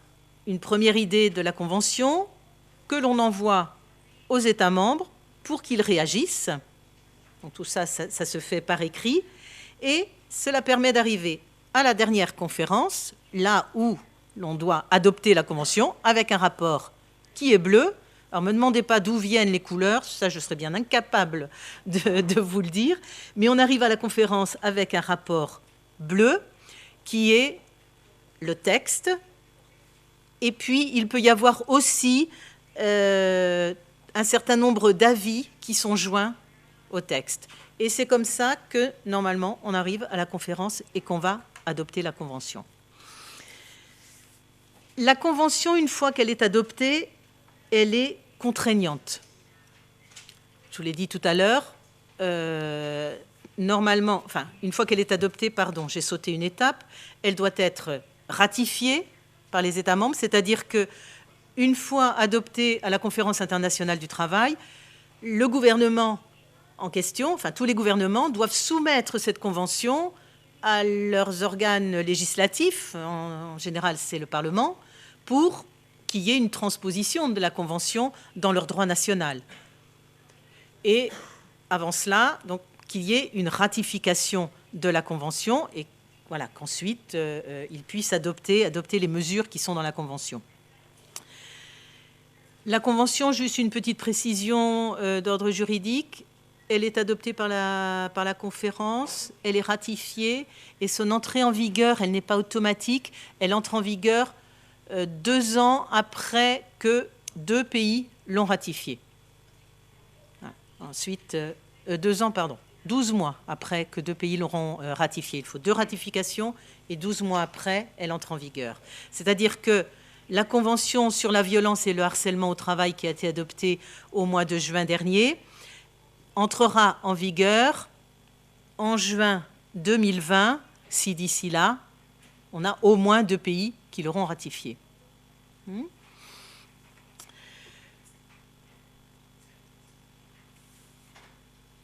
une première idée de la convention que l'on envoie aux États membres pour qu'ils réagissent. Donc tout ça, ça se fait par écrit. Et cela permet d'arriver à la dernière conférence, là où l'on doit adopter la convention, avec un rapport qui est bleu. Alors, ne me demandez pas d'où viennent les couleurs, ça je serais bien incapable de vous le dire, mais on arrive à la conférence avec un rapport bleu qui est le texte, et puis il peut y avoir aussi un certain nombre d'avis qui sont joints au texte. Et c'est comme ça que, normalement, on arrive à la conférence et qu'on va adopter la convention. La convention, une fois qu'elle est adoptée, elle est contraignante. Je vous l'ai dit tout à l'heure, normalement, enfin, une fois qu'elle est adoptée, pardon, j'ai sauté une étape, elle doit être ratifiée par les États membres, c'est-à-dire qu'une fois adoptée à la Conférence internationale du travail, le gouvernement en question, enfin tous les gouvernements, doivent soumettre cette convention à leurs organes législatifs, en général c'est le Parlement, pour qu'il y ait une transposition de la Convention dans leur droit national. Et avant cela, donc, qu'il y ait une ratification de la Convention et voilà, qu'ensuite ils puissent adopter les mesures qui sont dans la Convention. La Convention, juste une petite précision d'ordre juridique, elle est adoptée par la conférence, elle est ratifiée et son entrée en vigueur, elle n'est pas automatique, elle entre en vigueur 2 ans après que 2 pays l'ont ratifiée. Ensuite, 12 mois après que 2 pays l'auront ratifiée. Il faut 2 ratifications et 12 mois après, elle entre en vigueur. C'est-à-dire que la Convention sur la violence et le harcèlement au travail qui a été adoptée au mois de juin dernier entrera en vigueur en juin 2020, si d'ici là, on a au moins 2 pays qui l'auront ratifié.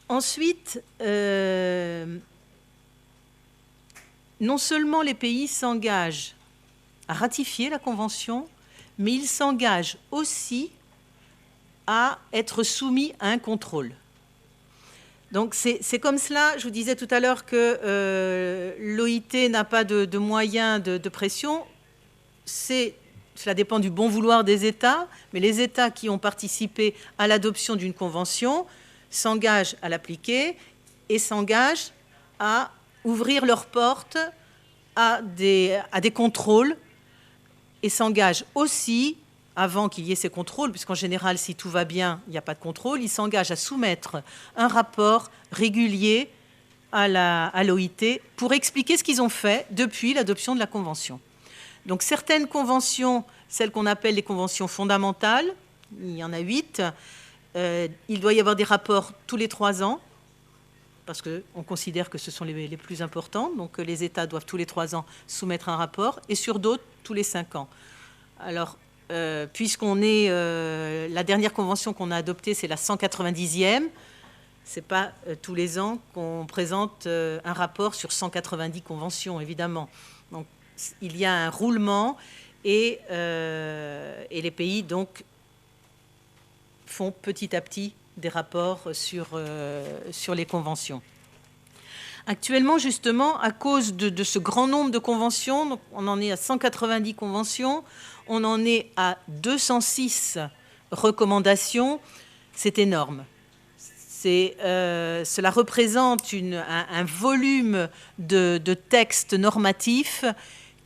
Ensuite, non seulement les pays s'engagent à ratifier la Convention, mais ils s'engagent aussi à être soumis à un contrôle. Donc c'est comme cela, je vous disais tout à l'heure que l'OIT n'a pas de moyens de pression. Cela dépend du bon vouloir des États, mais les États qui ont participé à l'adoption d'une convention s'engagent à l'appliquer et s'engagent à ouvrir leurs portes à des contrôles et s'engagent aussi, avant qu'il y ait ces contrôles, puisqu'en général, si tout va bien, il n'y a pas de contrôle, ils s'engagent à soumettre un rapport régulier à l'OIT pour expliquer ce qu'ils ont fait depuis l'adoption de la Convention. Donc certaines conventions, celles qu'on appelle les conventions fondamentales, il y en a 8, il doit y avoir des rapports tous les 3 ans, parce qu'on considère que ce sont les plus importants, donc les États doivent tous les 3 ans soumettre un rapport, et sur d'autres, tous les 5 ans. Alors, puisqu'on est... la dernière convention qu'on a adoptée, c'est la 190e, ce n'est pas tous les ans qu'on présente un rapport sur 190 conventions, évidemment. Donc, il y a un roulement, et les pays, donc, font petit à petit des rapports sur les conventions. Actuellement, justement, à cause de ce grand nombre de conventions, donc on en est à 190 conventions, on en est à 206 recommandations, c'est énorme. Cela représente un volume de textes normatifs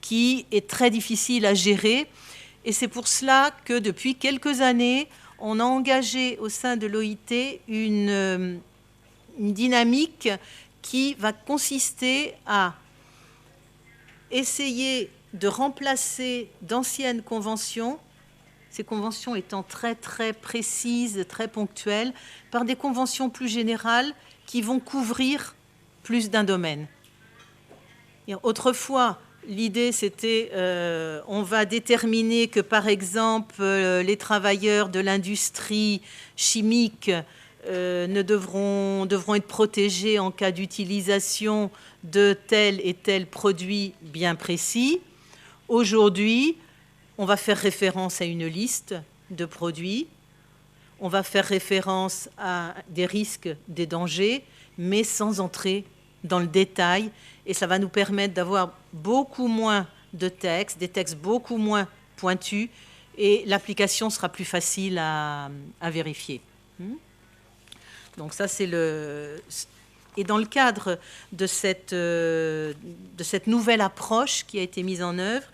qui est très difficile à gérer, et c'est pour cela que depuis quelques années, on a engagé au sein de l'OIT une dynamique qui va consister à essayer de remplacer d'anciennes conventions, ces conventions étant très très précises, très ponctuelles, par des conventions plus générales qui vont couvrir plus d'un domaine. Et autrefois, l'idée, c'était on va déterminer que, par exemple, les travailleurs de l'industrie chimique devront être protégés en cas d'utilisation de tel et tel produit bien précis. Aujourd'hui, on va faire référence à une liste de produits, on va faire référence à des risques, des dangers, mais sans entrer dans le détail, et ça va nous permettre d'avoir beaucoup moins de textes, des textes beaucoup moins pointus, et l'application sera plus facile à vérifier. Donc ça, c'est le... Et dans le cadre de cette nouvelle approche qui a été mise en œuvre,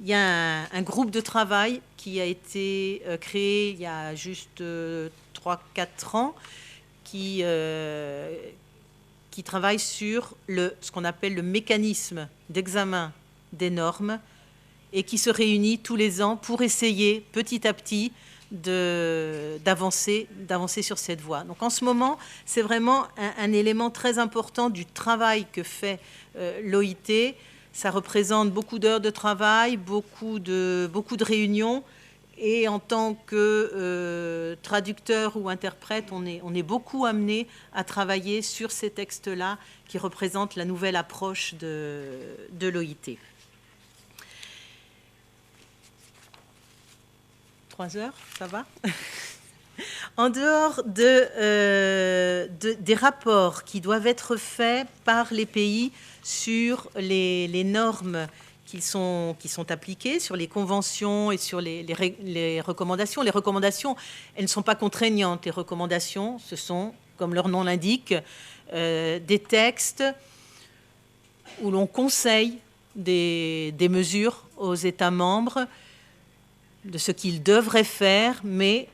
il y a un groupe de travail qui a été créé il y a juste 3-4 ans, qui travaille sur ce qu'on appelle le mécanisme d'examen des normes, et qui se réunit tous les ans pour essayer petit à petit d'avancer sur cette voie. Donc en ce moment, c'est vraiment un élément très important du travail que fait l'OIT. Ça représente beaucoup d'heures de travail, beaucoup de réunions, et en tant que traducteur ou interprète, on est beaucoup amené à travailler sur ces textes-là qui représentent la nouvelle approche de l'OIT. 3 heures, ça va? En dehors des rapports qui doivent être faits par les pays sur les normes qui sont appliquées, sur les conventions et sur les recommandations. Les recommandations, elles ne sont pas contraignantes. Les recommandations, ce sont, comme leur nom l'indique, des textes où l'on conseille des mesures aux États membres de ce qu'ils devraient faire, mais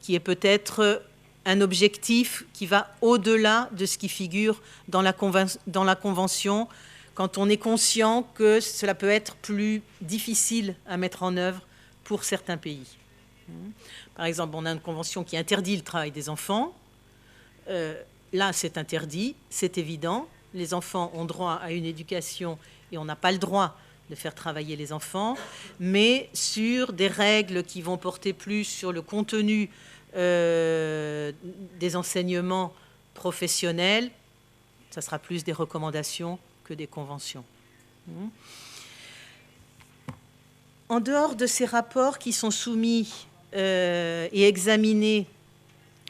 qui est peut-être un objectif qui va au-delà de ce qui figure dans la Convention, quand on est conscient que cela peut être plus difficile à mettre en œuvre pour certains pays. Par exemple, on a une convention qui interdit le travail des enfants. Là, c'est interdit, c'est évident. Les enfants ont droit à une éducation et on n'a pas le droit de faire travailler les enfants, mais sur des règles qui vont porter plus sur le contenu des enseignements professionnels, ça sera plus des recommandations que des conventions. En dehors de ces rapports qui sont soumis et examinés,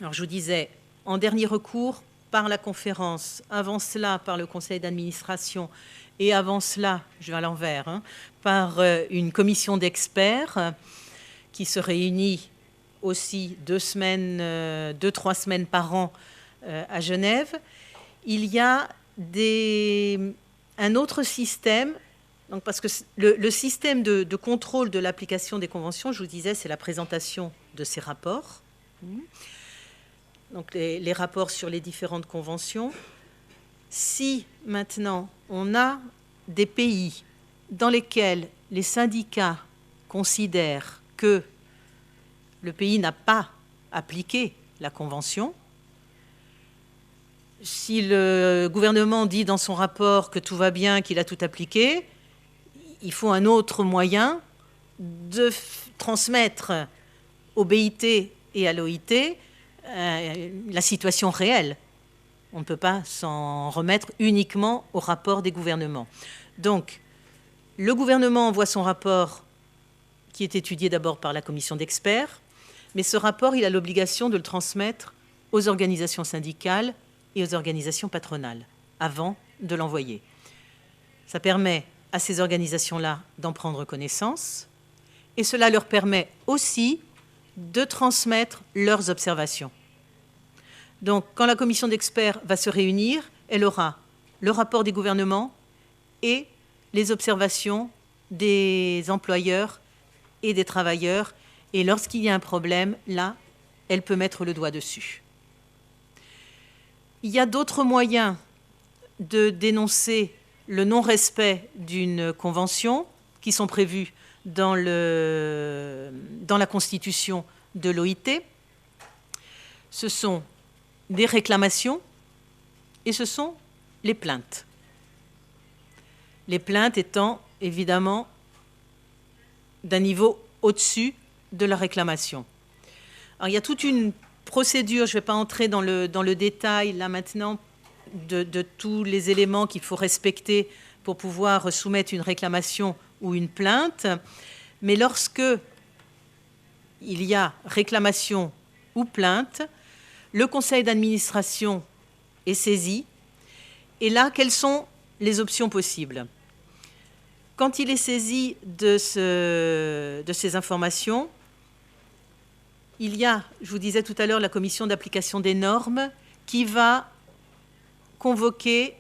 alors je vous disais, en dernier recours par la conférence, avant cela par le conseil d'administration, et avant cela, je vais à l'envers, par une commission d'experts qui se réunit aussi 2-3 semaines par an à Genève. Il y a un autre système, donc parce que le système de contrôle de l'application des conventions, je vous disais, c'est la présentation de ces rapports, donc les rapports sur les différentes conventions. Si maintenant on a des pays dans lesquels les syndicats considèrent que le pays n'a pas appliqué la Convention, si le gouvernement dit dans son rapport que tout va bien, qu'il a tout appliqué, il faut un autre moyen de transmettre au BIT et à l'OIT la situation réelle. On ne peut pas s'en remettre uniquement au rapport des gouvernements. Donc, le gouvernement envoie son rapport qui est étudié d'abord par la commission d'experts, mais ce rapport, il a l'obligation de le transmettre aux organisations syndicales et aux organisations patronales avant de l'envoyer. Ça permet à ces organisations-là d'en prendre connaissance et cela leur permet aussi de transmettre leurs observations. Donc, quand la commission d'experts va se réunir, elle aura le rapport des gouvernements et les observations des employeurs et des travailleurs. Et lorsqu'il y a un problème, là, elle peut mettre le doigt dessus. Il y a d'autres moyens de dénoncer le non-respect d'une convention qui sont prévus dans la constitution de l'OIT. Ce sont des réclamations et ce sont les plaintes. Les plaintes étant évidemment d'un niveau au-dessus de la réclamation. Alors, il y a toute une procédure, je ne vais pas entrer dans le détail là maintenant de tous les éléments qu'il faut respecter pour pouvoir soumettre une réclamation ou une plainte, mais lorsque il y a réclamation ou plainte, le conseil d'administration est saisi, et là, quelles sont les options possibles? Quand il est saisi de ces informations, il y a, je vous disais tout à l'heure, la commission d'application des normes qui va convoquer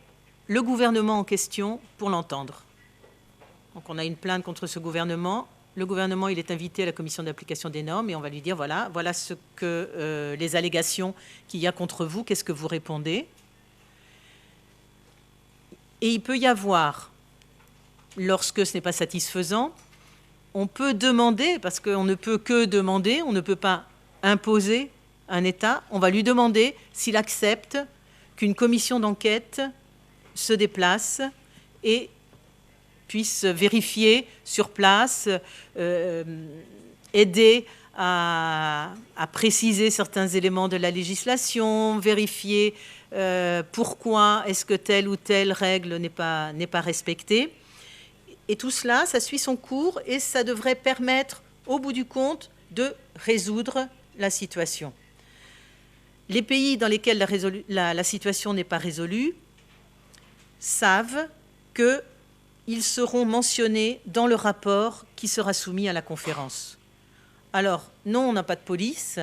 le gouvernement en question pour l'entendre. Donc on a une plainte contre ce gouvernement. Le gouvernement, il est invité à la commission d'application des normes et on va lui dire, voilà ce que les allégations qu'il y a contre vous, qu'est-ce que vous répondez? Et il peut y avoir, lorsque ce n'est pas satisfaisant, on peut demander, parce qu'on ne peut que demander, on ne peut pas imposer un État, on va lui demander s'il accepte qu'une commission d'enquête se déplace et puisse vérifier sur place, aider à préciser certains éléments de la législation, vérifier pourquoi est-ce que telle ou telle règle n'est pas respectée. Et tout cela, ça suit son cours et ça devrait permettre, au bout du compte, de résoudre la situation. Les pays dans lesquels la situation n'est pas résolue savent qu'ils seront mentionnés dans le rapport qui sera soumis à la conférence. Alors, non, on n'a pas de police,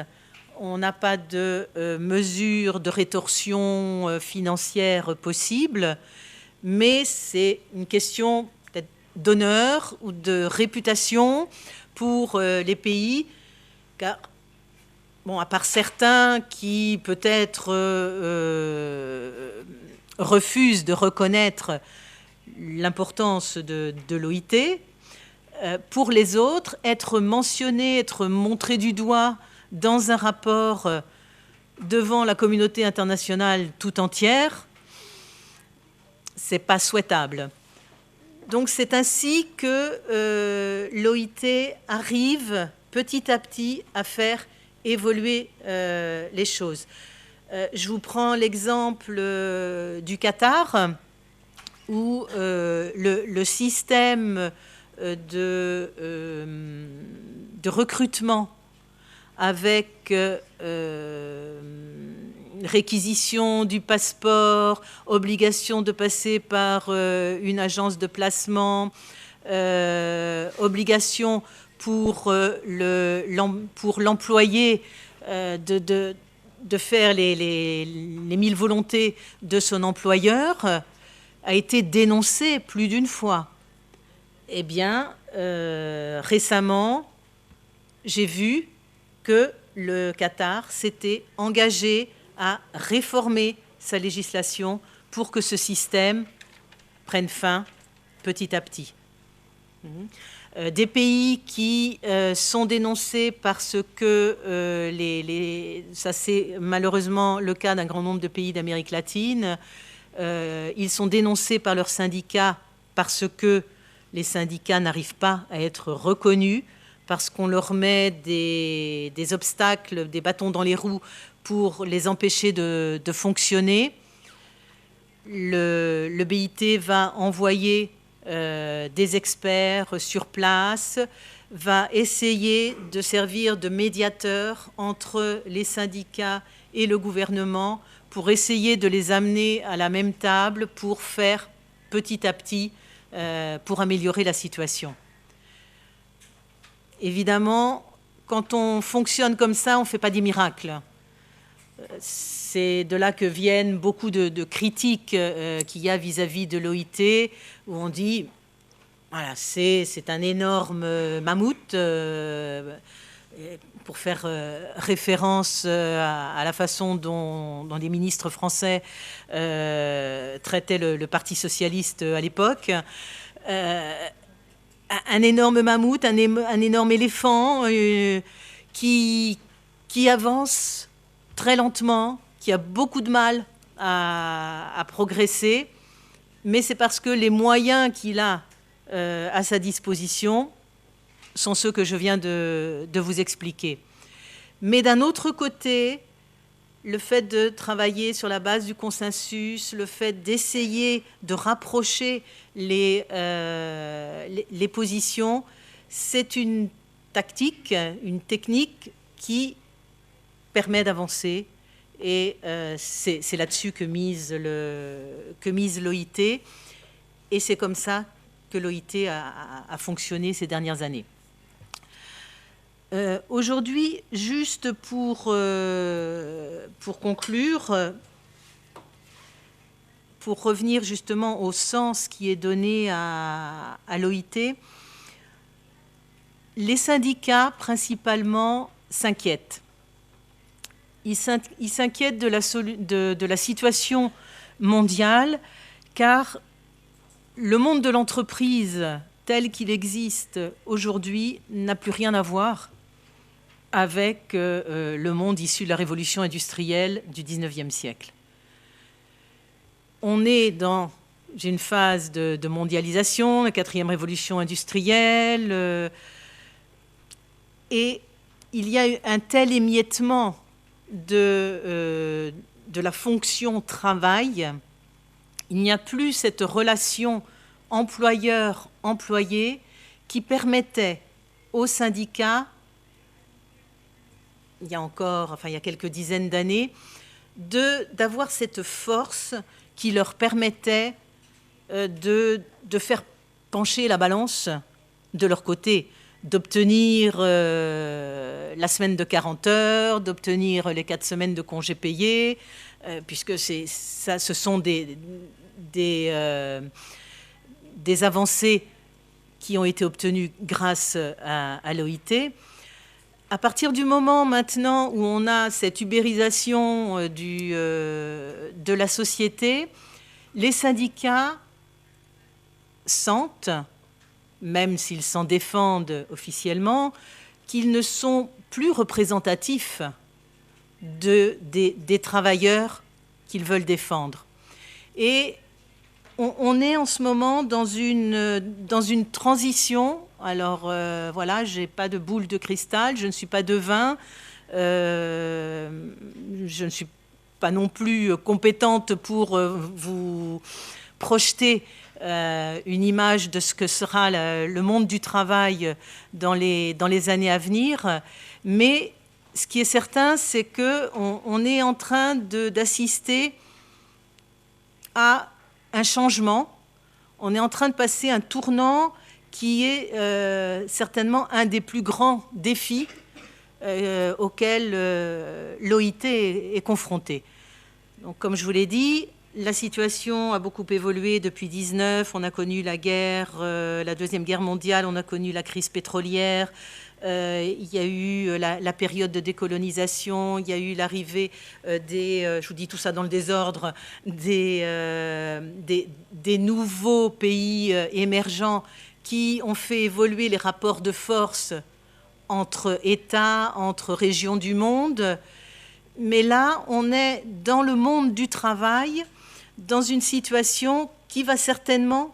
on n'a pas de mesures de rétorsion financière possible, mais c'est une question peut-être d'honneur ou de réputation pour les pays, car, bon, à part certains qui peut-être refusent de reconnaître l'importance de l'OIT, pour les autres, être mentionné, être montré du doigt dans un rapport devant la communauté internationale tout entière, c'est pas souhaitable. Donc c'est ainsi que l'OIT arrive petit à petit à faire évoluer les choses. Je vous prends l'exemple du Qatar, où le système de recrutement avec réquisition du passeport, obligation de passer par une agence de placement, obligation pour l'employé de faire les 1000 volontés de son employeur, a été dénoncé plus d'une fois. Eh bien, récemment, j'ai vu que le Qatar s'était engagé à réformer sa législation pour que ce système prenne fin petit à petit. des pays qui sont dénoncés parce que, ça c'est malheureusement le cas d'un grand nombre de pays d'Amérique latine, ils sont dénoncés par leurs syndicats parce que les syndicats n'arrivent pas à être reconnus, parce qu'on leur met des obstacles, des bâtons dans les roues pour les empêcher de fonctionner. Le BIT va envoyer des experts sur place, va essayer de servir de médiateur entre les syndicats et le gouvernement pour essayer de les amener à la même table pour faire petit à petit, pour améliorer la situation. Évidemment, quand on fonctionne comme ça, on ne fait pas des miracles. C'est de là que viennent beaucoup de critiques qu'il y a vis-à-vis de l'OIT, où on dit, voilà, c'est un énorme mammouth, pour faire référence à la façon dont les ministres français traitaient le Parti socialiste à l'époque. Un énorme mammouth, un énorme éléphant qui avance très lentement, qui a beaucoup de mal à progresser, mais c'est parce que les moyens qu'il a à sa disposition sont ceux que je viens de vous expliquer. Mais d'un autre côté, le fait de travailler sur la base du consensus, le fait d'essayer de rapprocher les positions, c'est une tactique, une technique qui permet d'avancer. Et c'est là-dessus que mise l'OIT. Et c'est comme ça que l'OIT a fonctionné ces dernières années. Aujourd'hui, juste pour conclure, pour revenir justement au sens qui est donné à l'OIT, les syndicats principalement s'inquiètent. Ils s'inquiètent de la situation mondiale, car le monde de l'entreprise tel qu'il existe aujourd'hui n'a plus rien à voir avec le monde issu de la révolution industrielle du XIXe siècle. On est dans une phase de mondialisation, la 4e révolution industrielle, et il y a eu un tel émiettement de la fonction travail, il n'y a plus cette relation employeur-employé qui permettait aux syndicats, il y a quelques dizaines d'années, d'avoir cette force qui leur permettait de faire pencher la balance de leur côté, d'obtenir la semaine de 40 heures, d'obtenir les 4 semaines de congés payés, puisque ce sont des avancées qui ont été obtenues grâce à l'OIT. À partir du moment maintenant où on a cette ubérisation de la société, les syndicats sentent, même s'ils s'en défendent officiellement, qu'ils ne sont plus représentatifs des travailleurs qu'ils veulent défendre. Et on est en ce moment dans une transition. Alors voilà, je n'ai pas de boule de cristal, je ne suis pas devin, je ne suis pas non plus compétente pour vous projeter une image de ce que sera le monde du travail dans les années à venir. Mais ce qui est certain, c'est qu'on est en train d'assister à un changement. On est en train de passer un tournant qui est certainement un des plus grands défis auxquels l'OIT est confrontée. Donc, comme je vous l'ai dit, la situation a beaucoup évolué depuis 1919. On a connu la guerre, la Deuxième Guerre mondiale, on a connu la crise pétrolière, il y a eu la période de décolonisation, il y a eu l'arrivée je vous dis tout ça dans le désordre, des nouveaux pays émergents qui ont fait évoluer les rapports de force entre États, entre régions du monde. Mais là, on est dans le monde du travail, dans une situation qui va certainement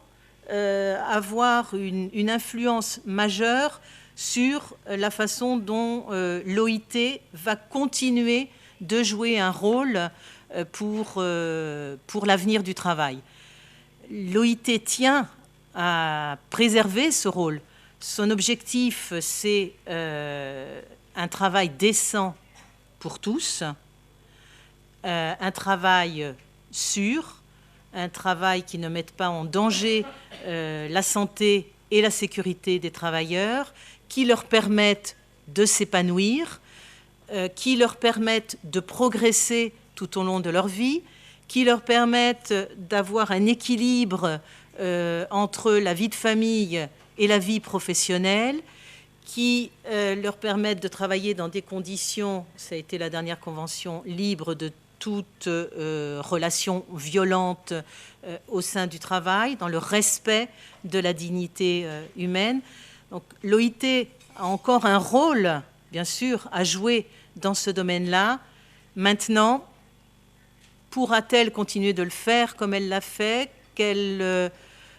avoir une influence majeure sur la façon dont l'OIT va continuer de jouer un rôle pour l'avenir du travail. L'OIT tient à préserver ce rôle. Son objectif, c'est un travail décent pour tous, un travail sûr, un travail qui ne mette pas en danger la santé et la sécurité des travailleurs, qui leur permette de s'épanouir, qui leur permette de progresser tout au long de leur vie, qui leur permette d'avoir un équilibre entre la vie de famille et la vie professionnelle, qui leur permettent de travailler dans des conditions, ça a été la dernière convention, libres de toute relation violente au sein du travail, dans le respect de la dignité humaine. Donc l'OIT a encore un rôle, bien sûr, à jouer dans ce domaine-là. Maintenant, pourra-t-elle continuer de le faire comme elle l'a fait? Quel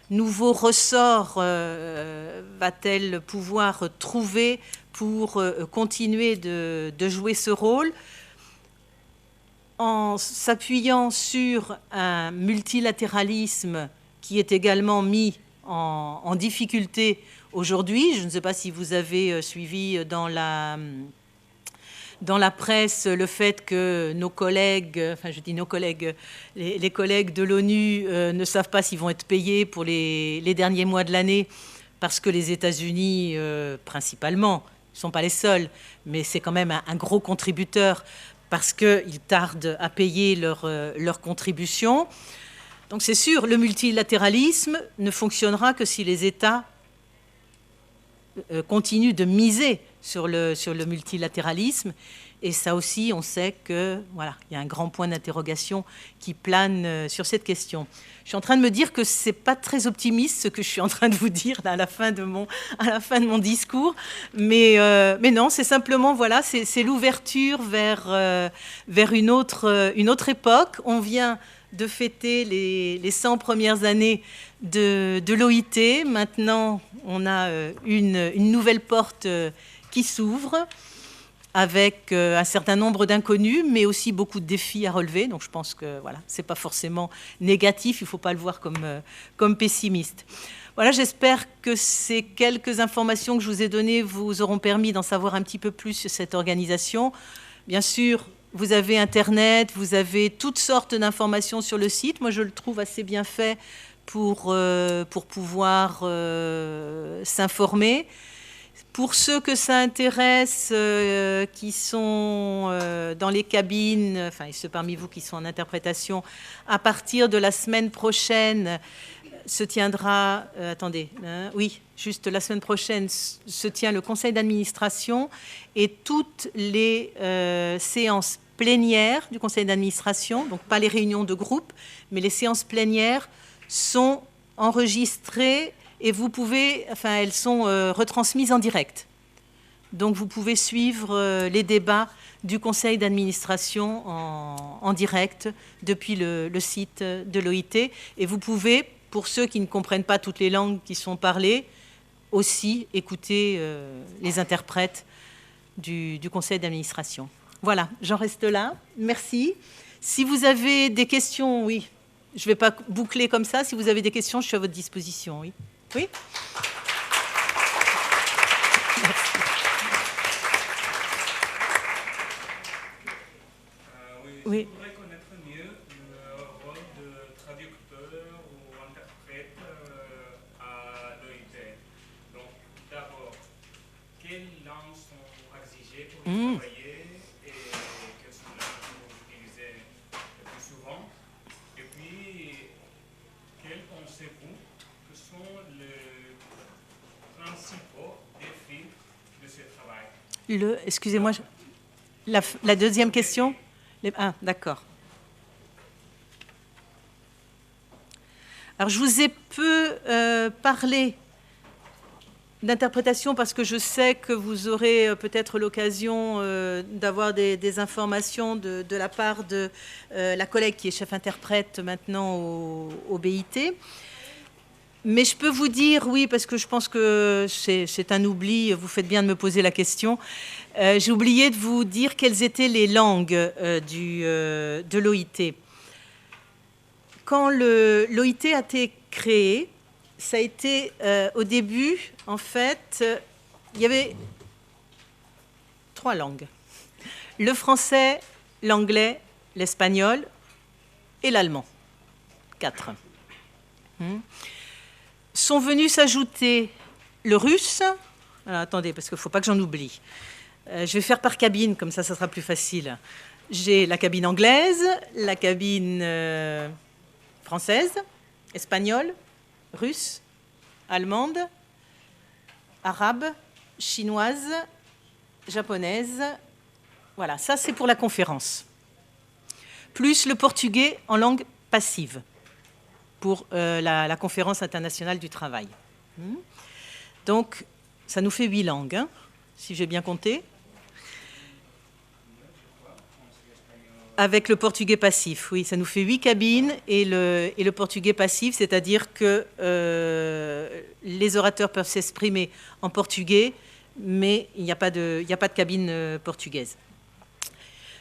nouveau ressort va-t-elle pouvoir trouver pour continuer de jouer ce rôle? En s'appuyant sur un multilatéralisme qui est également mis en difficulté aujourd'hui. Je ne sais pas si vous avez suivi dans la presse le fait que nos collègues, enfin je dis nos collègues, les collègues de l'ONU ne savent pas s'ils vont être payés pour les derniers mois de l'année parce que les États-Unis, principalement, ne sont pas les seuls, mais c'est quand même un gros contributeur parce qu'ils tardent à payer leurs contributions. Donc c'est sûr, le multilatéralisme ne fonctionnera que si les États continuent de miser sur le multilatéralisme. Et ça aussi, on sait que voilà, il y a un grand point d'interrogation qui plane sur cette question. Je suis en train de me dire que c'est pas très optimiste ce que je suis en train de vous dire là, à la fin de mon discours, mais non, c'est simplement voilà, c'est l'ouverture vers une autre époque. On vient de fêter les 100 premières années de l'OIT. Maintenant, on a une nouvelle porte qui s'ouvre avec un certain nombre d'inconnus, mais aussi beaucoup de défis à relever. Donc je pense que voilà, ce n'est pas forcément négatif, il ne faut pas le voir comme pessimiste. Voilà, j'espère que ces quelques informations que je vous ai données vous auront permis d'en savoir un petit peu plus sur cette organisation. Bien sûr, vous avez Internet, vous avez toutes sortes d'informations sur le site. Moi, je le trouve assez bien fait pour pouvoir s'informer. Pour ceux que ça intéresse, qui sont dans les cabines, enfin ceux parmi vous qui sont en interprétation, à partir de la semaine prochaine se tiendra, oui, juste la semaine prochaine se tient le conseil d'administration et toutes les séances plénières du conseil d'administration, donc pas les réunions de groupe, mais les séances plénières sont enregistrées et vous pouvez, enfin, elles sont retransmises en direct. Donc, vous pouvez suivre les débats du conseil d'administration en direct depuis le site de l'OIT. Et vous pouvez, pour ceux qui ne comprennent pas toutes les langues qui sont parlées, aussi écouter les interprètes du conseil d'administration. Voilà, j'en reste là. Merci. Si vous avez des questions, oui, je ne vais pas boucler comme ça. Si vous avez des questions, je suis à votre disposition. Oui. Oui. Oui, je voudrais connaître mieux le rôle de traducteur ou interprète à l'OIT. Donc, d'abord, quelles langues sont exigées pour y travailler et quelles sont les langues que vous utilisez le plus souvent? Et puis, quels pensez-vous que sont les principaux défis de ce travail? Excusez-moi, la deuxième question. Ah, d'accord. Alors, je vous ai peu parlé d'interprétation parce que je sais que vous aurez peut-être l'occasion d'avoir des informations de la part de la collègue qui est chef interprète maintenant au BIT. Mais je peux vous dire, oui, parce que je pense que c'est un oubli, vous faites bien de me poser la question. J'ai oublié de vous dire quelles étaient les langues de l'OIT. Quand l'OIT a été créé, ça a été au début, en fait, il y avait 3 langues. Le français, l'anglais, l'espagnol et l'allemand. 4. Sont venus s'ajouter le russe. Alors, attendez, parce qu'il ne faut pas que j'en oublie. Je vais faire par cabine, comme ça sera plus facile. J'ai la cabine anglaise, la cabine française, espagnole, russe, allemande, arabe, chinoise, japonaise. Voilà, ça c'est pour la conférence. Plus le portugais en langue passive pour la conférence internationale du travail. Donc, ça nous fait 8 langues, hein, si j'ai bien compté. Avec le portugais passif, oui, ça nous fait 8 cabines et le portugais passif, c'est-à-dire que les orateurs peuvent s'exprimer en portugais, mais il n'y a pas de cabine portugaise.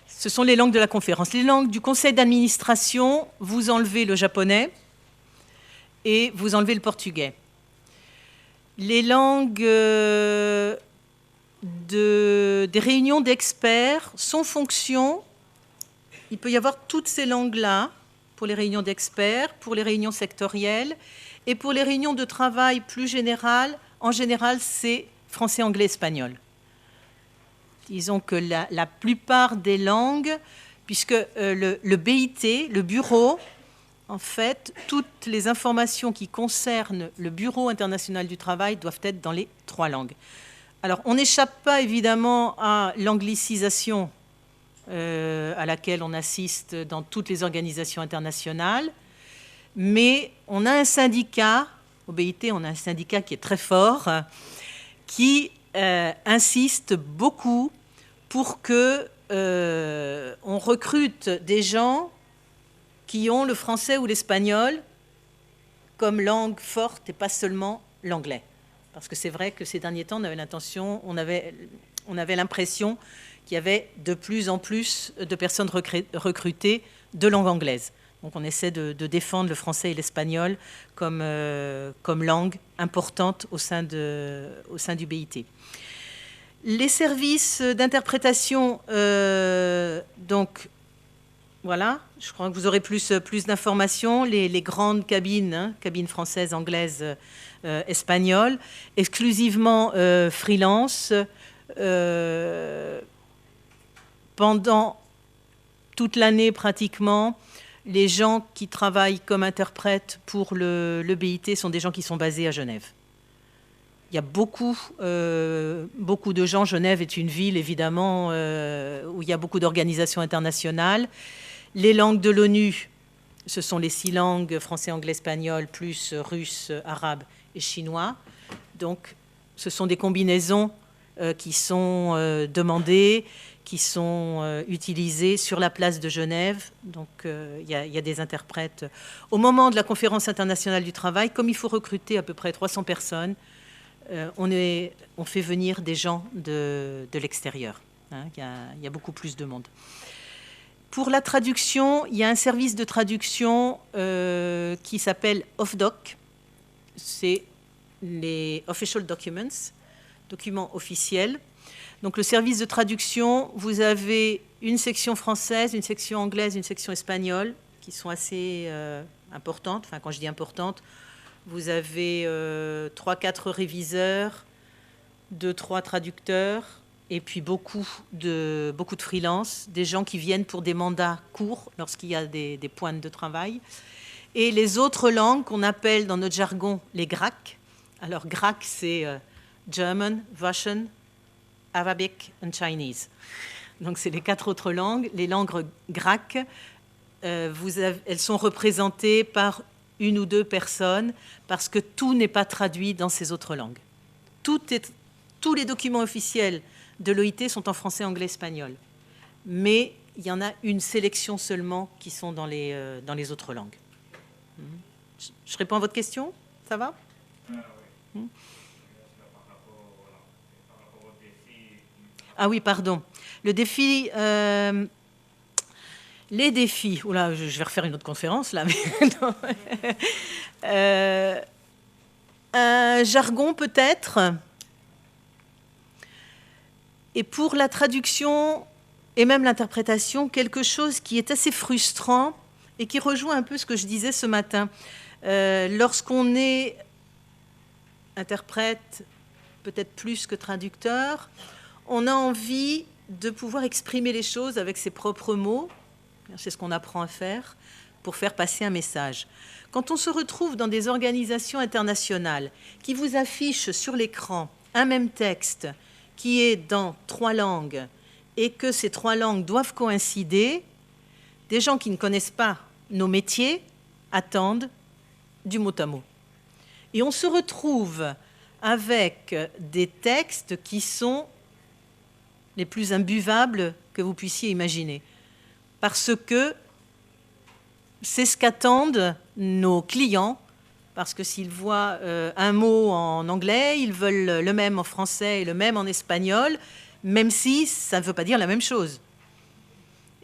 Ce sont les langues de la conférence. Les langues du conseil d'administration, vous enlevez le japonais et vous enlevez le portugais. Les langues des réunions d'experts sont fonction. Il peut y avoir toutes ces langues-là pour les réunions d'experts, pour les réunions sectorielles et pour les réunions de travail plus générales. En général, c'est français, anglais, espagnol. Disons que la plupart des langues, puisque le BIT, le bureau, en fait, toutes les informations qui concernent le Bureau international du travail doivent être dans les 3 langues. Alors, on n'échappe pas évidemment à l'anglicisation à laquelle on assiste dans toutes les organisations internationales, mais on a un syndicat, au BIT, on a un syndicat qui est très fort, qui insiste beaucoup pour que on recrute des gens qui ont le français ou l'espagnol comme langue forte et pas seulement l'anglais. Parce que c'est vrai que ces derniers temps, on avait l'impression qu'il y avait de plus en plus de personnes recrutées de langue anglaise. Donc on essaie de défendre le français et l'espagnol comme langue importante au sein du BIT. Les services d'interprétation, donc voilà, je crois que vous aurez plus d'informations. Les grandes cabines, hein, cabines françaises, anglaises, espagnoles, exclusivement freelance. Pendant toute l'année pratiquement, les gens qui travaillent comme interprètes pour le BIT sont des gens qui sont basés à Genève. Il y a beaucoup de gens. Genève est une ville, évidemment, où il y a beaucoup d'organisations internationales. Les langues de l'ONU, ce sont les 6 langues, français, anglais, espagnol, plus russe, arabe et chinois. Donc, ce sont des combinaisons qui sont demandées, qui sont utilisées sur la place de Genève. Donc, il y a des interprètes. Au moment de la conférence internationale du travail, comme il faut recruter à peu près 300 personnes, on fait venir des gens de l'extérieur. Hein, il y a beaucoup plus de monde. Pour la traduction, il y a un service de traduction qui s'appelle OFDOC. C'est les Official Documents, documents officiels. Donc le service de traduction, vous avez une section française, une section anglaise, une section espagnole, qui sont assez importantes. Enfin, quand je dis importantes, vous avez 3-4 réviseurs, 2-3 traducteurs, et puis beaucoup de freelance, des gens qui viennent pour des mandats courts lorsqu'il y a des pointes de travail. Et les autres langues qu'on appelle dans notre jargon les GRAC. Alors GRAC, c'est German, Russian, Arabic and Chinese. Donc c'est les 4 autres langues. Les langues GRAC, elles sont représentées par 1 ou 2 personnes parce que tout n'est pas traduit dans ces autres langues. tous les documents officiels de l'OIT sont en français, anglais, espagnol. Mais il y en a une sélection seulement qui sont dans les autres langues. Je réponds à votre question? Ça va? Oui. Par rapport au défi. Ah oui, pardon. Le défi... les défis... Oula, je vais refaire une autre conférence, là. Mais non. Un jargon, peut-être. Et pour la traduction et même l'interprétation, quelque chose qui est assez frustrant et qui rejoint un peu ce que je disais ce matin. Lorsqu'on est interprète, peut-être plus que traducteur, on a envie de pouvoir exprimer les choses avec ses propres mots. C'est ce qu'on apprend à faire pour faire passer un message. Quand on se retrouve dans des organisations internationales qui vous affichent sur l'écran un même texte qui est dans 3 langues et que ces 3 langues doivent coïncider, des gens qui ne connaissent pas nos métiers attendent du mot à mot. Et on se retrouve avec des textes qui sont les plus imbuvables que vous puissiez imaginer. Parce que c'est ce qu'attendent nos clients, parce que s'ils voient un mot en anglais, ils veulent le même en français et le même en espagnol, même si ça ne veut pas dire la même chose.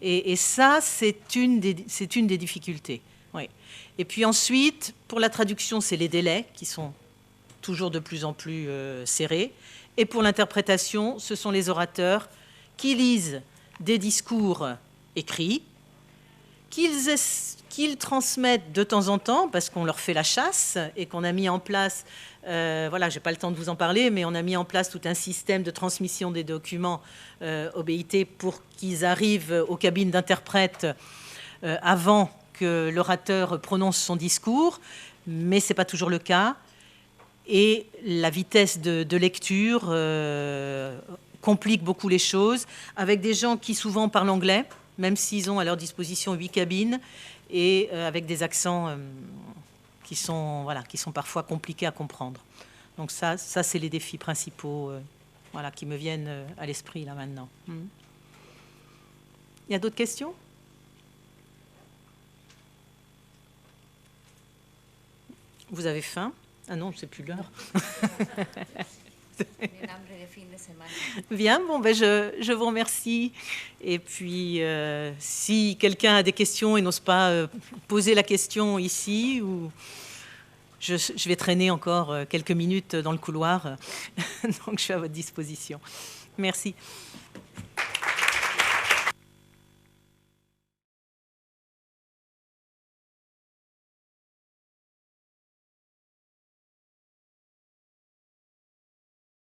Et ça, c'est une des difficultés. Oui. Et puis ensuite, pour la traduction, c'est les délais qui sont toujours de plus en plus serrés. Et pour l'interprétation, ce sont les orateurs qui lisent des discours écrits, qu'ils transmettent de temps en temps, parce qu'on leur fait la chasse et qu'on a mis en place, voilà, je n'ai pas le temps de vous en parler, mais on a mis en place tout un système de transmission des documents au BIT pour qu'ils arrivent aux cabines d'interprètes avant que l'orateur prononce son discours, mais ce n'est pas toujours le cas. Et la vitesse de lecture complique beaucoup les choses, avec des gens qui souvent parlent anglais, même s'ils ont à leur disposition 8 cabines, et avec des accents qui sont parfois compliqués à comprendre. Donc ça c'est les défis principaux qui me viennent à l'esprit là maintenant. Il y a d'autres questions? Vous avez faim? Ah non, c'est plus l'heure. Bien, bon, ben je vous remercie. Et puis, si quelqu'un a des questions et n'ose pas poser la question ici, ou je vais traîner encore quelques minutes dans le couloir, donc je suis à votre disposition. Merci.